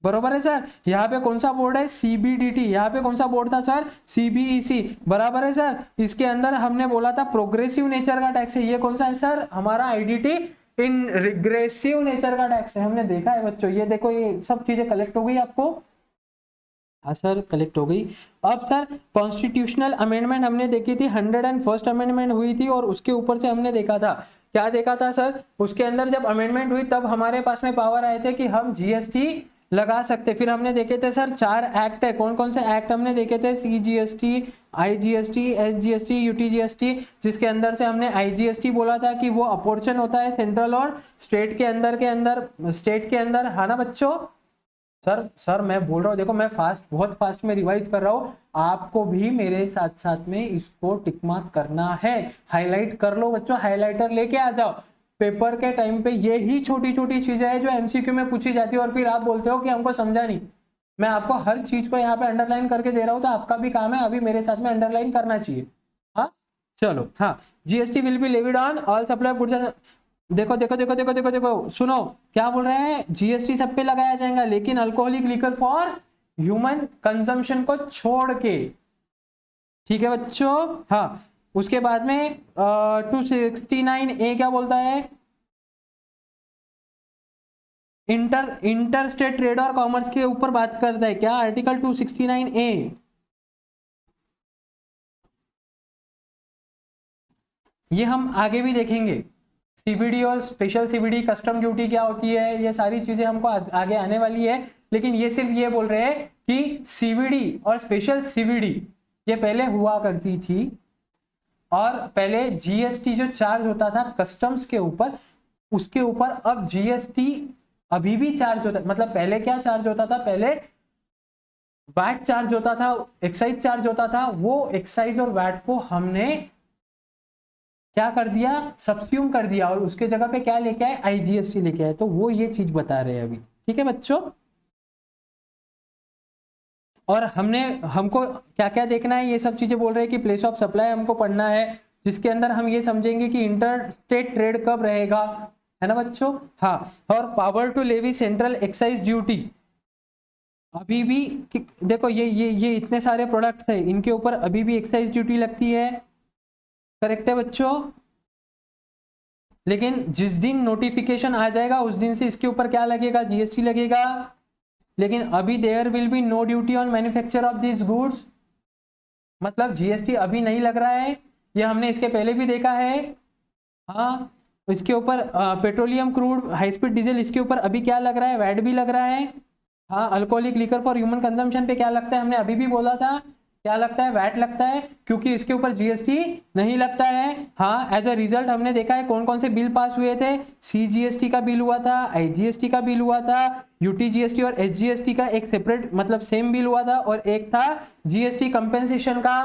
बरोबर है सर। यहाँ पे कौन सा बोर्ड है, सीबीडीटी। यहाँ पे कौन सा बोर्ड था सर, सीबीईसी, बराबर है सर। इसके अंदर हमने बोला था प्रोग्रेसिव नेचर का टैक्स है। ये कौन सा है सर, हमारा आईडीटी इन रिग्रेसिव नेचर का टैक्स है। हमने देखा है बच्चों, ये देखो ये सब चीजें कलेक्ट हो गई आपको। हाँ सर कलेक्ट हो गई। अब सर कॉन्स्टिट्यूशनल अमेंडमेंट हमने देखी थी, 101st अमेंडमेंट हुई थी और उसके ऊपर से हमने देखा था, क्या देखा था सर, उसके अंदर जब अमेंडमेंट हुई तब हमारे पास में पावर आए थे कि हम जीएसटी लगा सकते। फिर हमने देखे थे सर 4 एक्ट है। कौन कौन से एक्ट हमने देखे थे, सीजीएसटी, आईजीएसटी, एसजीएसटी, यूटीजीएसटी। जिसके अंदर से हमने आईजीएसटी बोला था कि वो अपोर्शन होता है सेंट्रल और स्टेट के अंदर है ना बच्चों। सर मैं बोल रहा हूँ, देखो मैं बहुत फास्ट में रिवाइज कर रहा हूँ, आपको भी मेरे साथ साथ में इसको टिक मार्क करना है। हाईलाइट कर लो बच्चों, हाईलाइटर लेके आ जाओ। पेपर के टाइम पे यही छोटी छोटी चीजें हैं जो एमसीक्यू में पूछी जाती है और फिर आप बोलते हो कि हमको समझा नहीं। मैं आपको हर चीज को यहाँ पे अंडरलाइन करके दे रहा हूँ, तो आपका भी काम है अभी मेरे साथ में अंडरलाइन करना चाहिए। हाँ चलो, हाँ GST will be levied on all supply goods. देखो देखो देखो देखो देखो देखो सुनो क्या बोल रहे हैं, जीएसटी सब पे लगाया जाएगा लेकिन alcoholic liquor for human consumption को छोड़ के, ठीक है बच्चों। हाँ उसके बाद में 269A क्या बोलता है, इंटर स्टेट ट्रेड और कॉमर्स के ऊपर बात करता है। क्या आर्टिकल 269A, ये हम आगे भी देखेंगे। सीबीडी और स्पेशल सीबीडी, कस्टम ड्यूटी क्या होती है, ये सारी चीजें हमको आगे आने वाली है। लेकिन ये सिर्फ ये बोल रहे हैं कि सीबीडी और स्पेशल सीबीडी ये पहले हुआ करती थी और पहले जीएसटी जो चार्ज होता था कस्टम्स के ऊपर, उसके ऊपर अब जीएसटी अभी भी चार्ज होता है। मतलब पहले क्या चार्ज होता था, पहले वैट चार्ज होता था, एक्साइज चार्ज होता था। वो एक्साइज और वैट को हमने क्या कर दिया, सब्स्यूम कर दिया और उसके जगह पे क्या लेके आए, आईजीएसटी लेके आए। तो वो ये चीज बता रहे हैं अभी, ठीक है बच्चों। और हमको क्या क्या देखना है, ये सब चीजें बोल रहे हैं कि प्लेस ऑफ सप्लाई हमको पढ़ना है, जिसके अंदर हम ये समझेंगे कि इंटर स्टेट ट्रेड कब रहेगा, है ना बच्चों। हाँ, और power to levy central excise duty, अभी भी देखो ये इतने सारे प्रोडक्ट्स है, इनके ऊपर अभी भी एक्साइज ड्यूटी लगती है, करेक्ट है बच्चों। लेकिन जिस दिन नोटिफिकेशन आ जाएगा उस दिन से इसके ऊपर क्या लगेगा, जीएसटी लगेगा। लेकिन अभी there will be no duty on manufacture of this goods, मतलब जीएसटी अभी नहीं लग रहा है, ये हमने इसके पहले भी देखा है। हाँ, इसके ऊपर petroleum crude high speed diesel, इसके ऊपर अभी क्या लग रहा है, वैट भी लग रहा है। हाँ, alcoholic liquor for human consumption पे क्या लगता है, हमने अभी भी बोला था क्या लगता है, वैट लगता है, क्योंकि इसके ऊपर जीएसटी नहीं लगता है। हाँ, एज अ रिजल्ट हमने देखा है कौन कौन से बिल पास हुए थे, सीजीएसटी का बिल हुआ था, आईजीएसटी का बिल हुआ था, यूटीजीएसटी और एसजीएसटी का एक सेपरेट मतलब सेम बिल हुआ था, और एक था जीएसटी कंपेंसेशन का।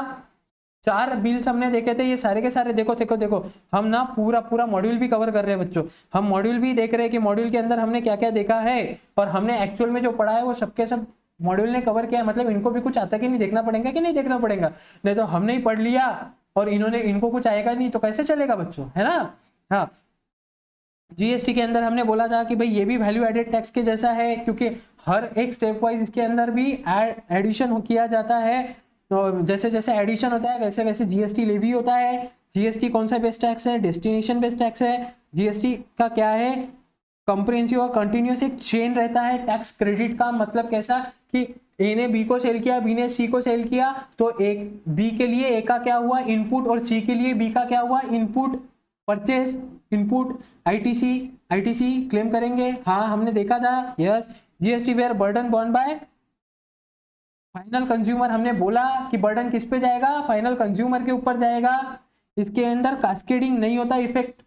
4 बिल्स हमने देखे थे, ये सारे के सारे देखो देखो देखो, हम ना पूरा पूरा मॉड्यूल भी कवर कर रहे हैं बच्चों, हम मॉड्यूल भी देख रहे हैं कि मॉड्यूल के अंदर हमने क्या क्या देखा है, और हमने एक्चुअल में जो पढ़ा है वो सबके सब मॉड्यूल ने कवर किया है। मतलब इनको भी कुछ आता कि नहीं देखना पड़ेगा, कि नहीं देखना पड़ेगा, नहीं तो हमने ही पढ़ लिया और इनको कुछ आएगा नहीं तो कैसे चलेगा बच्चों, है ना। हाँ, जीएसटी के अंदर हमने बोला था कि भाई ये भी वैल्यू एडेड टैक्स के जैसा है, क्योंकि हर एक स्टेप वाइज इसके अंदर भी एडिशन किया जाता है, तो जैसे जैसे एडिशन होता है वैसे वैसे जीएसटी लेवी होता है। जीएसटी कौन सा बेस्ड टैक्स है, डेस्टिनेशन बेस्ड टैक्स है। जीएसटी का क्या है, कंप्रिहेंसिव और कंटिन्यूस एक चेन रहता है टैक्स क्रेडिट का, मतलब कैसा कि ए ने बी को सेल किया, बी ने सी को सेल किया, तो एक बी के लिए ए का क्या हुआ इनपुट, और सी के लिए बी का क्या हुआ input, purchase input, ITC ITC claim करेंगे। हाँ, हमने देखा था, yes. GST where burden borne by final consumer, हमने बोला कि बर्डन किस पे जाएगा, फाइनल कंज्यूमर के ऊपर जाएगा। इसके अंदर कास्केडिंग नहीं होता इफेक्ट,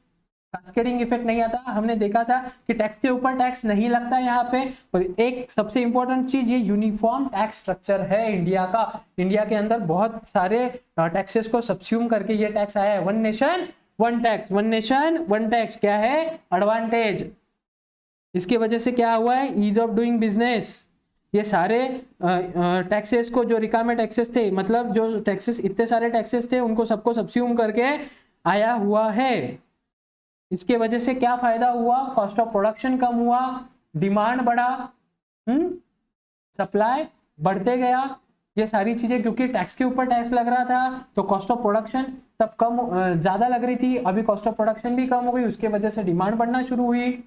कास्केडिंग इफेक्ट नहीं आता। हमने देखा था कि टैक्स के ऊपर टैक्स नहीं लगता यहाँ पे। और एक सबसे इंपॉर्टेंट चीज, ये यूनिफॉर्म टैक्स स्ट्रक्चर है इंडिया का। इंडिया के अंदर बहुत सारे टैक्सेस को सब्स्यूम करके ये टैक्स आया है। One nation one tax, one nation one tax क्या है, एडवांटेज। इसकी वजह से क्या हुआ है, ईज ऑफ डूइंग बिजनेस। ये सारे टैक्सेस को, जो रिकामे टैक्सेस थे, मतलब जो टैक्सेस, इतने सारे टैक्सेस थे, उनको सबको सब्स्यूम करके आया हुआ है। इसके वजह से क्या फायदा हुआ, कॉस्ट ऑफ प्रोडक्शन कम हुआ, डिमांड बढ़ा, सप्लाई बढ़ते गया। ये सारी चीजें, क्योंकि टैक्स के ऊपर टैक्स लग रहा था तो कॉस्ट ऑफ प्रोडक्शन तब कम ज्यादा लग रही थी, अभी कॉस्ट ऑफ प्रोडक्शन भी कम हो गई, उसके वजह से डिमांड बढ़ना शुरू हुई।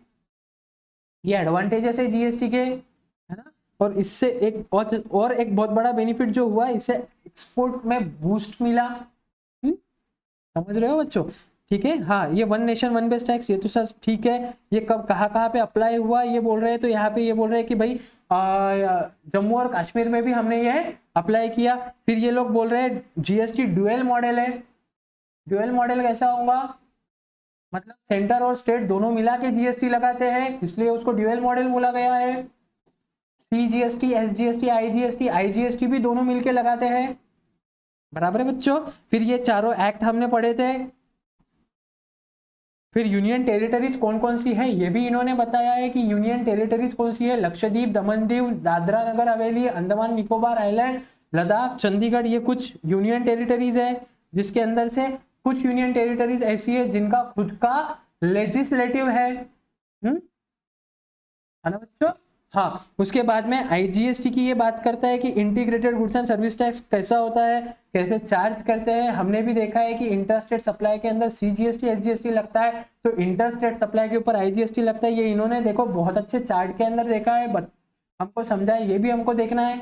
ये एडवांटेजेस है जीएसटी के, है ना। और इससे एक और एक बहुत बड़ा बेनिफिट जो हुआ, इससे एक्सपोर्ट में बूस्ट मिला। समझ रहे हो बच्चों, ठीक है। हाँ, ये one nation one based tax, ये तो सर ठीक है। ये कब कहाँ पे अप्लाई हुआ ये बोल रहे हैं, तो यहाँ पे ये बोल रहे हैं कि भाई जम्मू और कश्मीर में भी हमने ये अप्लाई किया। फिर ये लोग बोल रहे हैं जीएसटी ड्यूअल मॉडल है। ड्यूअल मॉडल कैसा होगा, मतलब सेंटर और स्टेट दोनों मिला के जीएसटी लगाते हैं, इसलिए उसको ड्यूअल मॉडल बोला गया है। सीजीएसटी, एसजीएसटी, आईजीएसटी भी दोनों मिलके लगाते हैं, बराबर है बच्चों। फिर ये चारों एक्ट हमने पढ़े थे। फिर यूनियन टेरिटरीज कौन कौन सी है, ये भी इन्होंने बताया है कि यूनियन टेरिटरीज कौन सी है, लक्षद्वीप, दमन दीव, दादरा नगर हवेली, अंडमान निकोबार आइलैंड, लद्दाख, चंडीगढ़, ये कुछ यूनियन टेरिटरीज है। जिसके अंदर से कुछ यूनियन टेरिटरीज ऐसी है जिनका खुद का लेजिस्लेटिव है ना बच्चों। हाँ, उसके बाद में आईजीएसटी की ये बात करता है कि integrated goods and service tax कैसा होता है, कैसे चार्ज करते हैं। हमने भी देखा है कि इंटर स्टेट सप्लाई के अंदर सीजीएसटी एसजीएसटी लगता है, तो इंटर स्टेट सप्लाई के ऊपर आईजीएसटी लगता है। ये इन्होंने देखो बहुत अच्छे चार्ट के अंदर देखा है, हमको समझा है, ये भी हमको देखना है।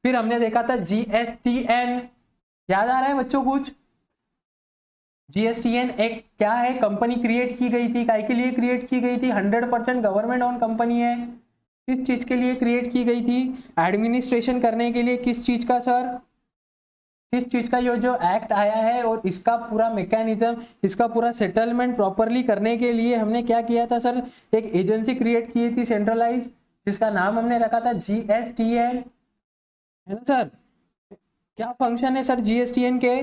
फिर हमने देखा था जीएसटीएन, याद आ रहा है बच्चों कुछ। जीएसटीएन एक क्या है, कंपनी क्रिएट की गई थी, काय के लिए क्रिएट की गई थी, 100% गवर्नमेंट ओन कंपनी है। किस चीज के लिए क्रिएट की गई थी, एडमिनिस्ट्रेशन करने के लिए। किस चीज का सर, किस चीज का ये जो एक्ट आया है, और इसका पूरा मैकेनिज्म, इसका पूरा सेटलमेंट प्रॉपरली करने के लिए हमने क्या किया था सर, एक एजेंसी क्रिएट की थी सेंट्रलाइज, जिसका नाम हमने रखा था जीएसटीएन, है ना सर। क्या फंक्शन है सर जीएसटीएन के,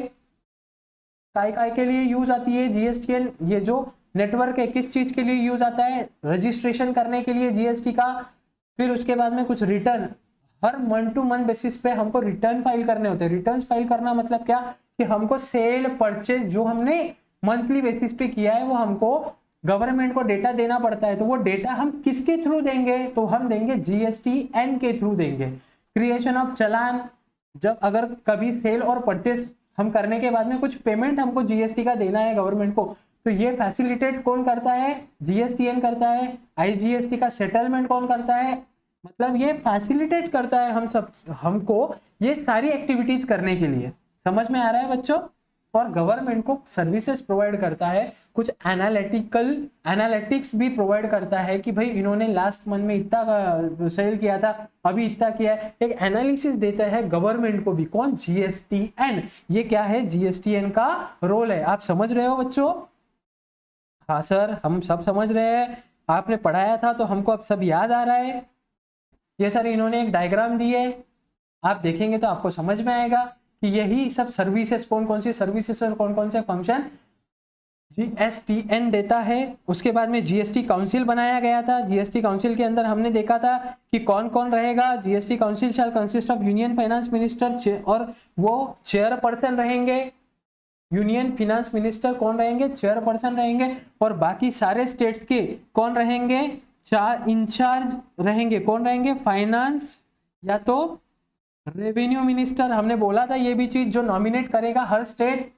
काय के लिए यूज आती है जीएसटीएन, ये जो नेटवर्क है किस चीज के लिए यूज आता है, रजिस्ट्रेशन करने के लिए जीएसटी का। फिर उसके बाद में कुछ रिटर्न, हर मंथ टू मंथ बेसिस पे हमको रिटर्न फाइल करने होते हैं। रिटर्न फाइल करना मतलब क्या, कि हमको सेल परचेज जो हमने मंथली बेसिस पे किया है वो हमको गवर्नमेंट को डेटा देना पड़ता है। तो वो डेटा हम किसके थ्रू देंगे, तो हम देंगे जीएसटीएन के थ्रू देंगे। क्रिएशन ऑफ चालान, जब अगर कभी सेल और परचेस हम करने के बाद में कुछ पेमेंट हमको जीएसटी का देना है गवर्नमेंट को, तो ये फैसिलिटेट कौन करता है? जीएसटीएन करता है। आईजीएसटी का सेटलमेंट कौन करता है? मतलब ये फैसिलिटेट करता है हमको ये सारी एक्टिविटीज करने के लिए। समझ में आ रहा है बच्चों? और गवर्नमेंट को सर्विसेज प्रोवाइड करता है, कुछ एनालिटिक्स भी प्रोवाइड करता है कि भाई इन्होंने लास्ट मंथ में इतना सेल किया था, अभी इतना किया है। एक एनालिसिस देता है गवर्नमेंट को भी। कौन? जीएसटीएन। ये क्या है? जीएसटीएन का रोल है। आप समझ रहे हो बच्चों? हाँ सर, हम सब समझ रहे हैं। आपने पढ़ाया था तो हमको अब सब याद आ रहा है। ये सर इन्होंने एक डायग्राम दी है, आप देखेंगे तो आपको समझ में आएगा कि यही सब सर्विसेज, कौन कौन सी सर्विसेज और कौन कौन से फंक्शन जीएसटीएन देता है। उसके बाद में जीएसटी काउंसिल बनाया गया था। जीएसटी काउंसिल के अंदर हमने देखा था कि कौन कौन रहेगा। GST council shell consist of union finance minister, और वो चेयरपर्सन रहेंगे। यूनियन फाइनेंस मिनिस्टर कौन रहेंगे? चेयरपर्सन रहेंगे। और बाकी सारे स्टेट्स के कौन रहेंगे? 4 इंचार्ज रहेंगे। कौन रहेंगे? फाइनेंस या तो रेवेन्यू मिनिस्टर। हमने बोला था ये भी चीज, जो नॉमिनेट करेगा हर स्टेट।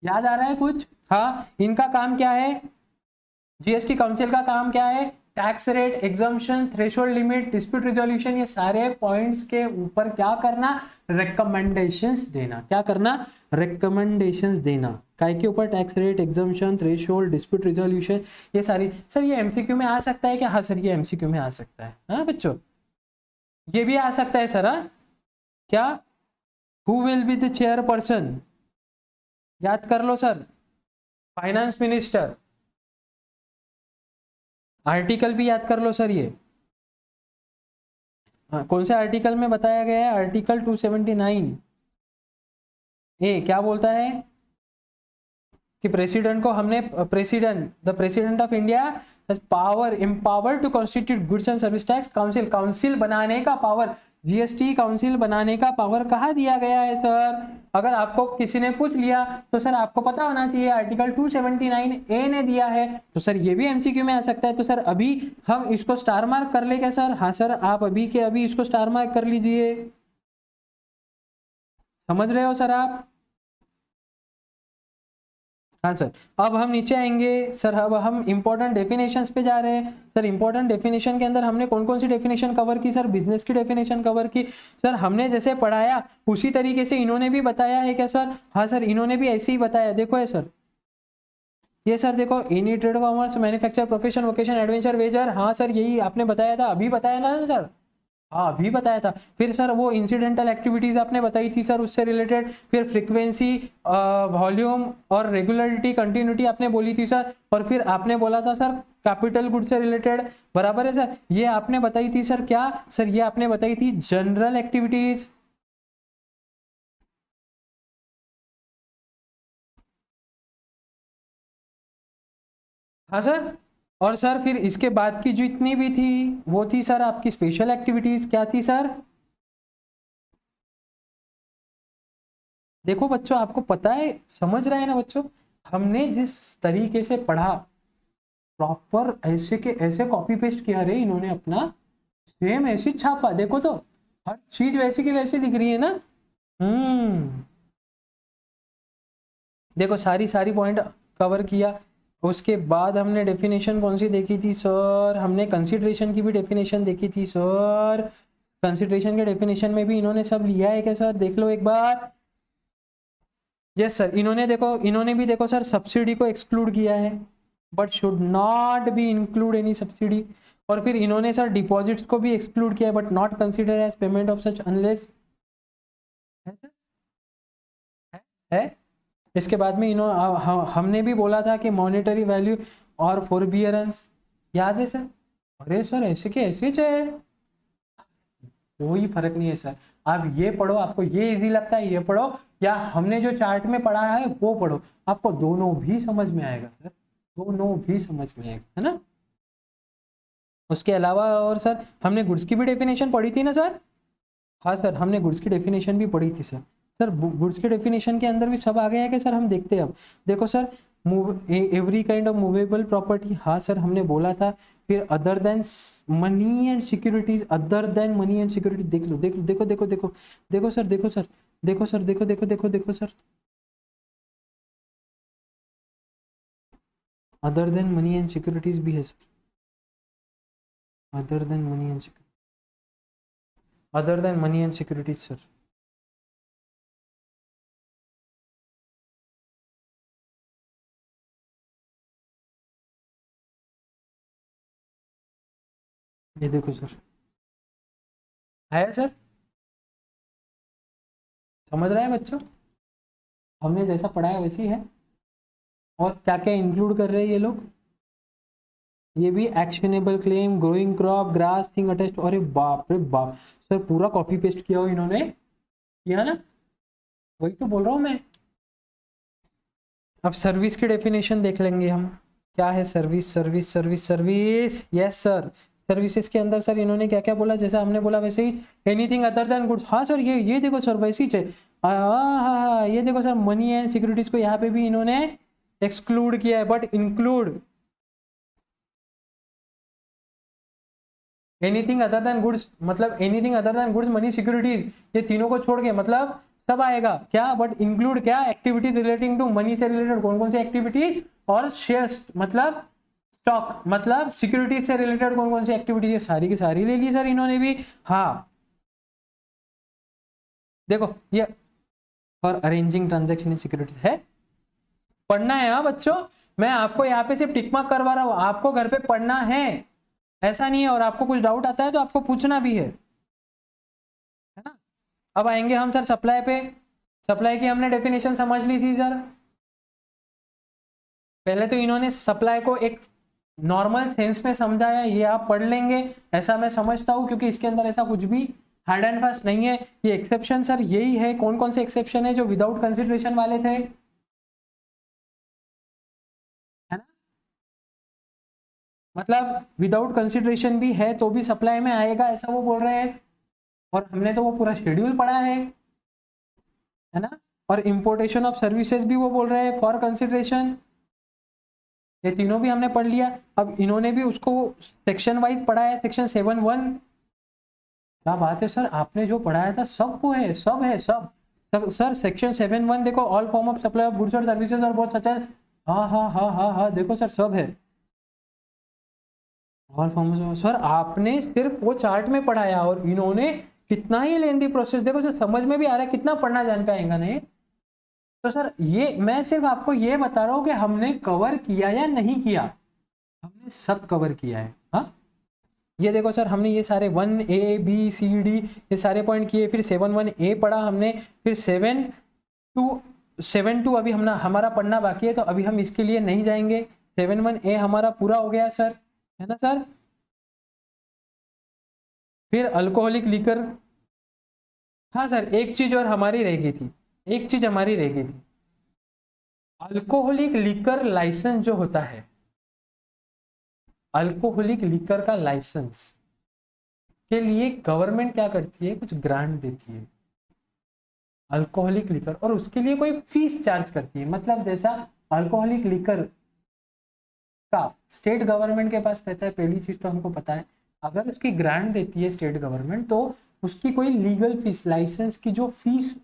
याद आ रहा है कुछ? हाँ, इनका काम क्या है? जीएसटी काउंसिल का काम क्या है? Tax rate, exemption, threshold limit, dispute resolution, ये सारे पॉइंट्स के ऊपर क्या करना? रिकमेंडेशंस देना। क्या करना? रिकमेंडेशंस देना। काय के ऊपर? Tax rate, exemption, threshold, dispute resolution, ये सारी। सर ये एमसीक्यू में आ सकता है क्या? हाँ सर, ये एमसीक्यू में आ सकता है। हाँ बच्चों, ये भी आ सकता है सर। हाँ, क्या? Who will be the chairperson? याद कर लो सर। Finance minister. आर्टिकल भी याद कर लो सर ये। हाँ, कौन से आर्टिकल में बताया गया है? आर्टिकल 279 ए क्या बोलता है कि प्रेसिडेंट को हमने the president of India has power empowered to constitute goods and service tax council. Council बनाने का पावर, जीएसटी काउंसिल बनाने का पावर कहाँ दिया गया है सर? अगर आपको किसी ने पूछ लिया तो सर आपको पता होना चाहिए आर्टिकल 279 ए ने दिया है। तो सर ये भी एमसीक्यू में आ सकता है। तो सर अभी हम इसको स्टार मार्क कर ले क्या सर? हाँ सर, आप अभी के अभी इसको स्टार मार्क कर लीजिए। समझ रहे हो सर आप? हाँ सर, अब हम नीचे आएंगे सर। अब हम इंपॉर्टेंट डेफिनेशंस पे जा रहे हैं सर। इंपॉर्टेंट डेफिनेशन के अंदर हमने कौन कौन सी डेफिनेशन कवर की सर? बिजनेस की डेफिनेशन कवर की। सर हमने जैसे पढ़ाया उसी तरीके से इन्होंने भी बताया है क्या सर? हाँ सर, इन्होंने भी ऐसे ही बताया। देखो है सर, ये सर देखो, any trade, commerce, manufacture, profession, vocation, adventure, wager. हाँ सर, यही आपने बताया था, अभी बताया ना सर? हाँ अभी बताया था। फिर सर वो इंसिडेंटल एक्टिविटीज आपने बताई थी सर, उससे रिलेटेड। फिर फ्रीक्वेंसी, वॉल्यूम और रेगुलरिटी, कंटिन्यूटी आपने बोली थी सर। और फिर आपने बोला था सर कैपिटल गुड से रिलेटेड। बराबर है सर? ये आपने बताई थी सर। क्या सर? ये आपने बताई थी जनरल एक्टिविटीज। हाँ सर। और सर फिर इसके बाद की जितनी भी थी वो थी सर आपकी स्पेशल एक्टिविटीज। क्या थी सर? देखो बच्चों, आपको पता है, समझ रहे हैं ना बच्चों? हमने जिस तरीके से पढ़ा, प्रॉपर ऐसे के ऐसे कॉपी पेस्ट किया रे इन्होंने अपना, सेम ऐसी छापा। देखो तो हर चीज वैसी की वैसी दिख रही है ना। देखो सारी सारी पॉइंट कवर किया। उसके बाद हमने डेफिनेशन कौन सी देखी थी सर? हमने कंसिडरेशन की भी डेफिनेशन देखी थी सर। कंसिडरेशन के डेफिनेशन में भी इन्होंने सब लिया है क्या सर? देख लो एक बार। यस सर, इन्होंने भी देखो सर सब्सिडी को एक्सक्लूड किया है, but should not be include any subsidy. और फिर इन्होंने सर डिपॉजिट्स को भी एक्सक्लूड किया है, but not consider as payment of such unless. है। इसके बाद में हमने भी बोला था कि मॉनेटरी वैल्यू और फॉरबियरेंस। याद है सर? अरे सर ऐसे के ऐसे है, कोई फर्क नहीं है सर। आप ये पढ़ो, आपको ये इजी लगता है ये पढ़ो, या हमने जो चार्ट में पढ़ा है वो पढ़ो, आपको दोनों भी समझ में आएगा सर। दोनों भी समझ में आएगा, है ना? उसके अलावा और सर हमने गुड्स की भी डेफिनेशन पढ़ी थी ना सर? हाँ सर, हमने गुड्स की डेफिनेशन भी पढ़ी थी सर। सर गुड्स के डेफिनेशन के अंदर भी सब आ गया है कि सर? हम देखते हैं अब। देखो sir, every kind of movable property. हाँ सर, हमने बोला था। फिर other than money and securities, other than money and security. देख लो, देखो देखो देखो देखो देखो सर, देखो सर, देखो सर, देखो देखो देखो देखो sir. Other than money and securities भी है sir, other than money and other than money and securities sir. ये देखो सर, है सर, समझ रहे हैं बच्चों, हमने जैसा पढ़ाया वैसे ही है। और क्या क्या इंक्लूड कर रहे हैं ये लोग, ये भी actionable claim, growing crop, grass thing attached, अरे बाप रे बाप सर, पूरा कॉपी पेस्ट किया हो इन्होंने, किया ना, वही तो बोल रहा हूँ मैं। अब सर्विस की डेफिनेशन देख लेंगे हम, क्या है service, service service service, yes sir. Services के अंदर सर इन्होंने क्या क्या बोला, जैसा हमने बोला वैसे ही, एनीथिंग अदर देन गुड्स। हाँ सर, ये देखो सर वैसे ही है। हाँ, ये देखो सर, मनी एंड सिक्योरिटीज को यहाँ पे भी इन्होंने एक्सक्लूड किया है, but include anything other than goods, मतलब anything other than goods, money, securities, ये तीनों को छोड़ के मतलब सब आएगा क्या, बट इंक्लूड क्या, एक्टिविटीज रिलेटिंग टू मनी से रिलेटेड कौन कौन सी एक्टिविटी, और शेयर्स मतलब स्टॉक, मतलब सिक्योरिटीज से रिलेटेड कौन कौन सी एक्टिविटी है, सारी की सारी ले ली सर इन्होंने भी। हाँ देखो ये for arranging transaction in securities है, पढ़ना है। हाँ बच्चों, मैं आपको यहाँ पे सिर्फ टिक मार्क करवा रहा हूँ, आपको घर पे पढ़ना है, ऐसा नहीं है। और आपको कुछ डाउट आता है तो आपको पूछना भी है ना। अब आएंगे हम सर सप्लाई पे। सप्लाई की हमने डेफिनेशन समझ ली थी सर। पहले तो इन्होंने सप्लाई को एक नॉर्मल सेंस में समझाया, ये आप पढ़ लेंगे ऐसा मैं समझता हूं, क्योंकि इसके अंदर ऐसा कुछ भी हार्ड एंड फास्ट नहीं है। ये एक्सेप्शन सर यही है, कौन कौन से एक्सेप्शन है, जो विदाउट कंसिडरेशन वाले थे, है ना, मतलब विदाउट कंसिडरेशन भी है तो भी सप्लाई में आएगा, ऐसा वो बोल रहे हैं। और हमने तो वो पूरा शेड्यूल पढ़ा है ना। और इंपोर्टेशन ऑफ सर्विसेज भी वो बोल रहे हैं फॉर कंसिडरेशन, ये तीनों भी हमने पढ़ लिया। अब इन्होंने भी उसको सेक्शन वाइज पढ़ा है, सेक्शन 7(1). क्या बात है सर, आपने जो पढ़ाया था सब वो है, सब है, सब सर। सेक्शन 7(1) देखो, all form of supply of goods और सर्विसेज और बहुत सच है। हाँ हाँ हाँ हाँ हाँ, देखो सर सब है, ऑल फॉर्म। सर आपने सिर्फ वो चार्ट में पढ़ाया और इन्होंने कितना ही लेंदी प्रोसेस, देखो सर समझ में भी आ रहा है, कितना पढ़ना जान पाएगा नहीं। तो सर ये मैं सिर्फ आपको ये बता रहा हूँ कि हमने कवर किया या नहीं किया, हमने सब कवर किया है। हाँ ये देखो सर, हमने ये सारे 1A B C D ये सारे पॉइंट किए, फिर 7(1)A पढ़ा हमने, फिर 7(2) अभी हमारा पढ़ना बाकी है, तो अभी हम इसके लिए नहीं जाएंगे। 7(1)A हमारा पूरा हो गया सर, है ना सर। फिर अल्कोहलिक लीकर, हाँ सर एक चीज और हमारी रह गई थी, एक चीज हमारी रह गई थी, अल्कोहलिक लीकर लाइसेंस जो होता है, अल्कोहलिक लीकर का लाइसेंस के लिए गवर्नमेंट क्या करती है, कुछ ग्रांट देती है अल्कोहलिक लीकर, और उसके लिए कोई फीस चार्ज करती है। मतलब जैसा अल्कोहलिक लीकर का स्टेट गवर्नमेंट के पास रहता है, पहली चीज तो हमको पता है, अगर उसकी ग्रांट देती है स्टेट गवर्नमेंट तो उसकी कोई लीगल फीस, लाइसेंस की जो फीस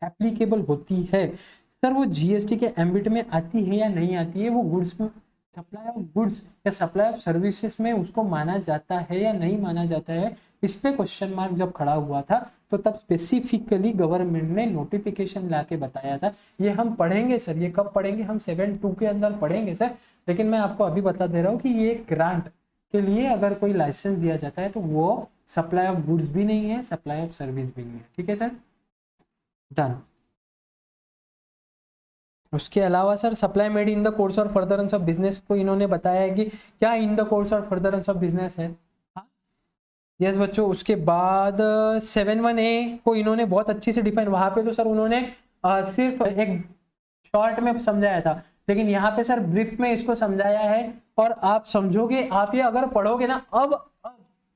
एप्लीकेबल होती है सर, वो जीएसटी के एम्बिट में आती है या नहीं आती है, वो गुड्स में, सप्लाई ऑफ गुड्स या सप्लाई ऑफ सर्विसेज में उसको माना जाता है या नहीं माना जाता है, इस पे क्वेश्चन मार्क जब खड़ा हुआ था तो तब स्पेसिफिकली गवर्नमेंट ने नोटिफिकेशन ला के बताया था। ये हम पढ़ेंगे सर, ये कब पढ़ेंगे, हम 7(2) के अंदर पढ़ेंगे सर, लेकिन मैं आपको अभी बता दे रहा हूँ कि ये ग्रांट के लिए अगर कोई लाइसेंस दिया जाता है तो वो सप्लाई ऑफ गुड्स भी नहीं है, सप्लाई ऑफ सर्विस भी नहीं है। ठीक है सर, डन। उसके अलावा sir supply made in the course और फर्दरेंस ऑफ बिजनेस को इन्होंने बताया है कि क्या इन द कोर्स और फर्दरेंस ऑफ बिजनेस है। यस बच्चों, उसके बाद 7(1)A को इन्होंने बहुत अच्छी से डिफाइन, वहां पे तो सर उन्होंने सिर्फ एक शॉर्ट में समझाया था, लेकिन यहाँ पे सर ब्रीफ में इसको समझाया है। और आप समझोगे, आप ये अगर पढ़ोगे ना,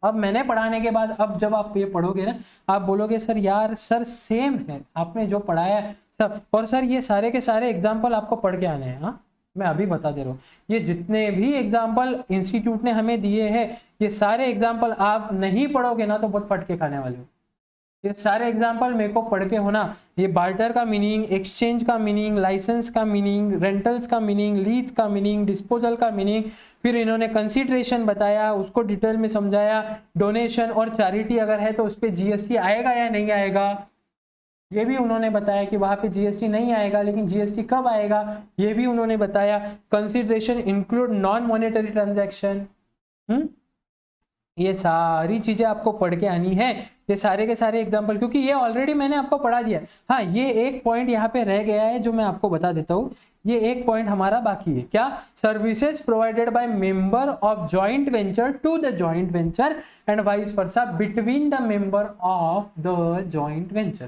अब मैंने पढ़ाने के बाद अब जब आप ये पढ़ोगे ना, आप बोलोगे सर यार सर सेम है आपने जो पढ़ाया है सब। और सर ये सारे के सारे एग्जाम्पल आपको पढ़ के आने हैं। हाँ मैं अभी बता दे रहा हूँ, ये जितने भी एग्जाम्पल इंस्टीट्यूट ने हमें दिए हैं, ये सारे एग्जाम्पल आप नहीं पढ़ोगे ना तो बहुत फटके खाने वाले हो। ये सारे एग्जाम्पल मेरे को पढ़ के होना, ये बार्टर का मीनिंग, एक्सचेंज का मीनिंग, लाइसेंस का मीनिंग, रेंटल्स का मीनिंग, लीज का मीनिंग, डिस्पोजल का मीनिंग, फिर इन्होंने कंसीडरेशन बताया, उसको डिटेल में समझाया, डोनेशन और चैरिटी अगर है तो उस पर जीएसटी आएगा या नहीं आएगा, ये भी उन्होंने बताया कि वहां पे जीएसटी नहीं आएगा, लेकिन जीएसटी कब आएगा ये भी उन्होंने बताया। Consideration include non monetary transaction. ये सारी चीजें आपको पढ़ के आनी है, ये सारे के सारे एग्जांपल, क्योंकि ये ऑलरेडी मैंने आपको पढ़ा दिया। हाँ, ये एक पॉइंट यहाँ पे रह गया है जो मैं आपको बता देता हूँ, ये एक पॉइंट हमारा बाकी है। क्या? Services provided by member of joint venture to the joint venture and vice versa between the member of the joint venture.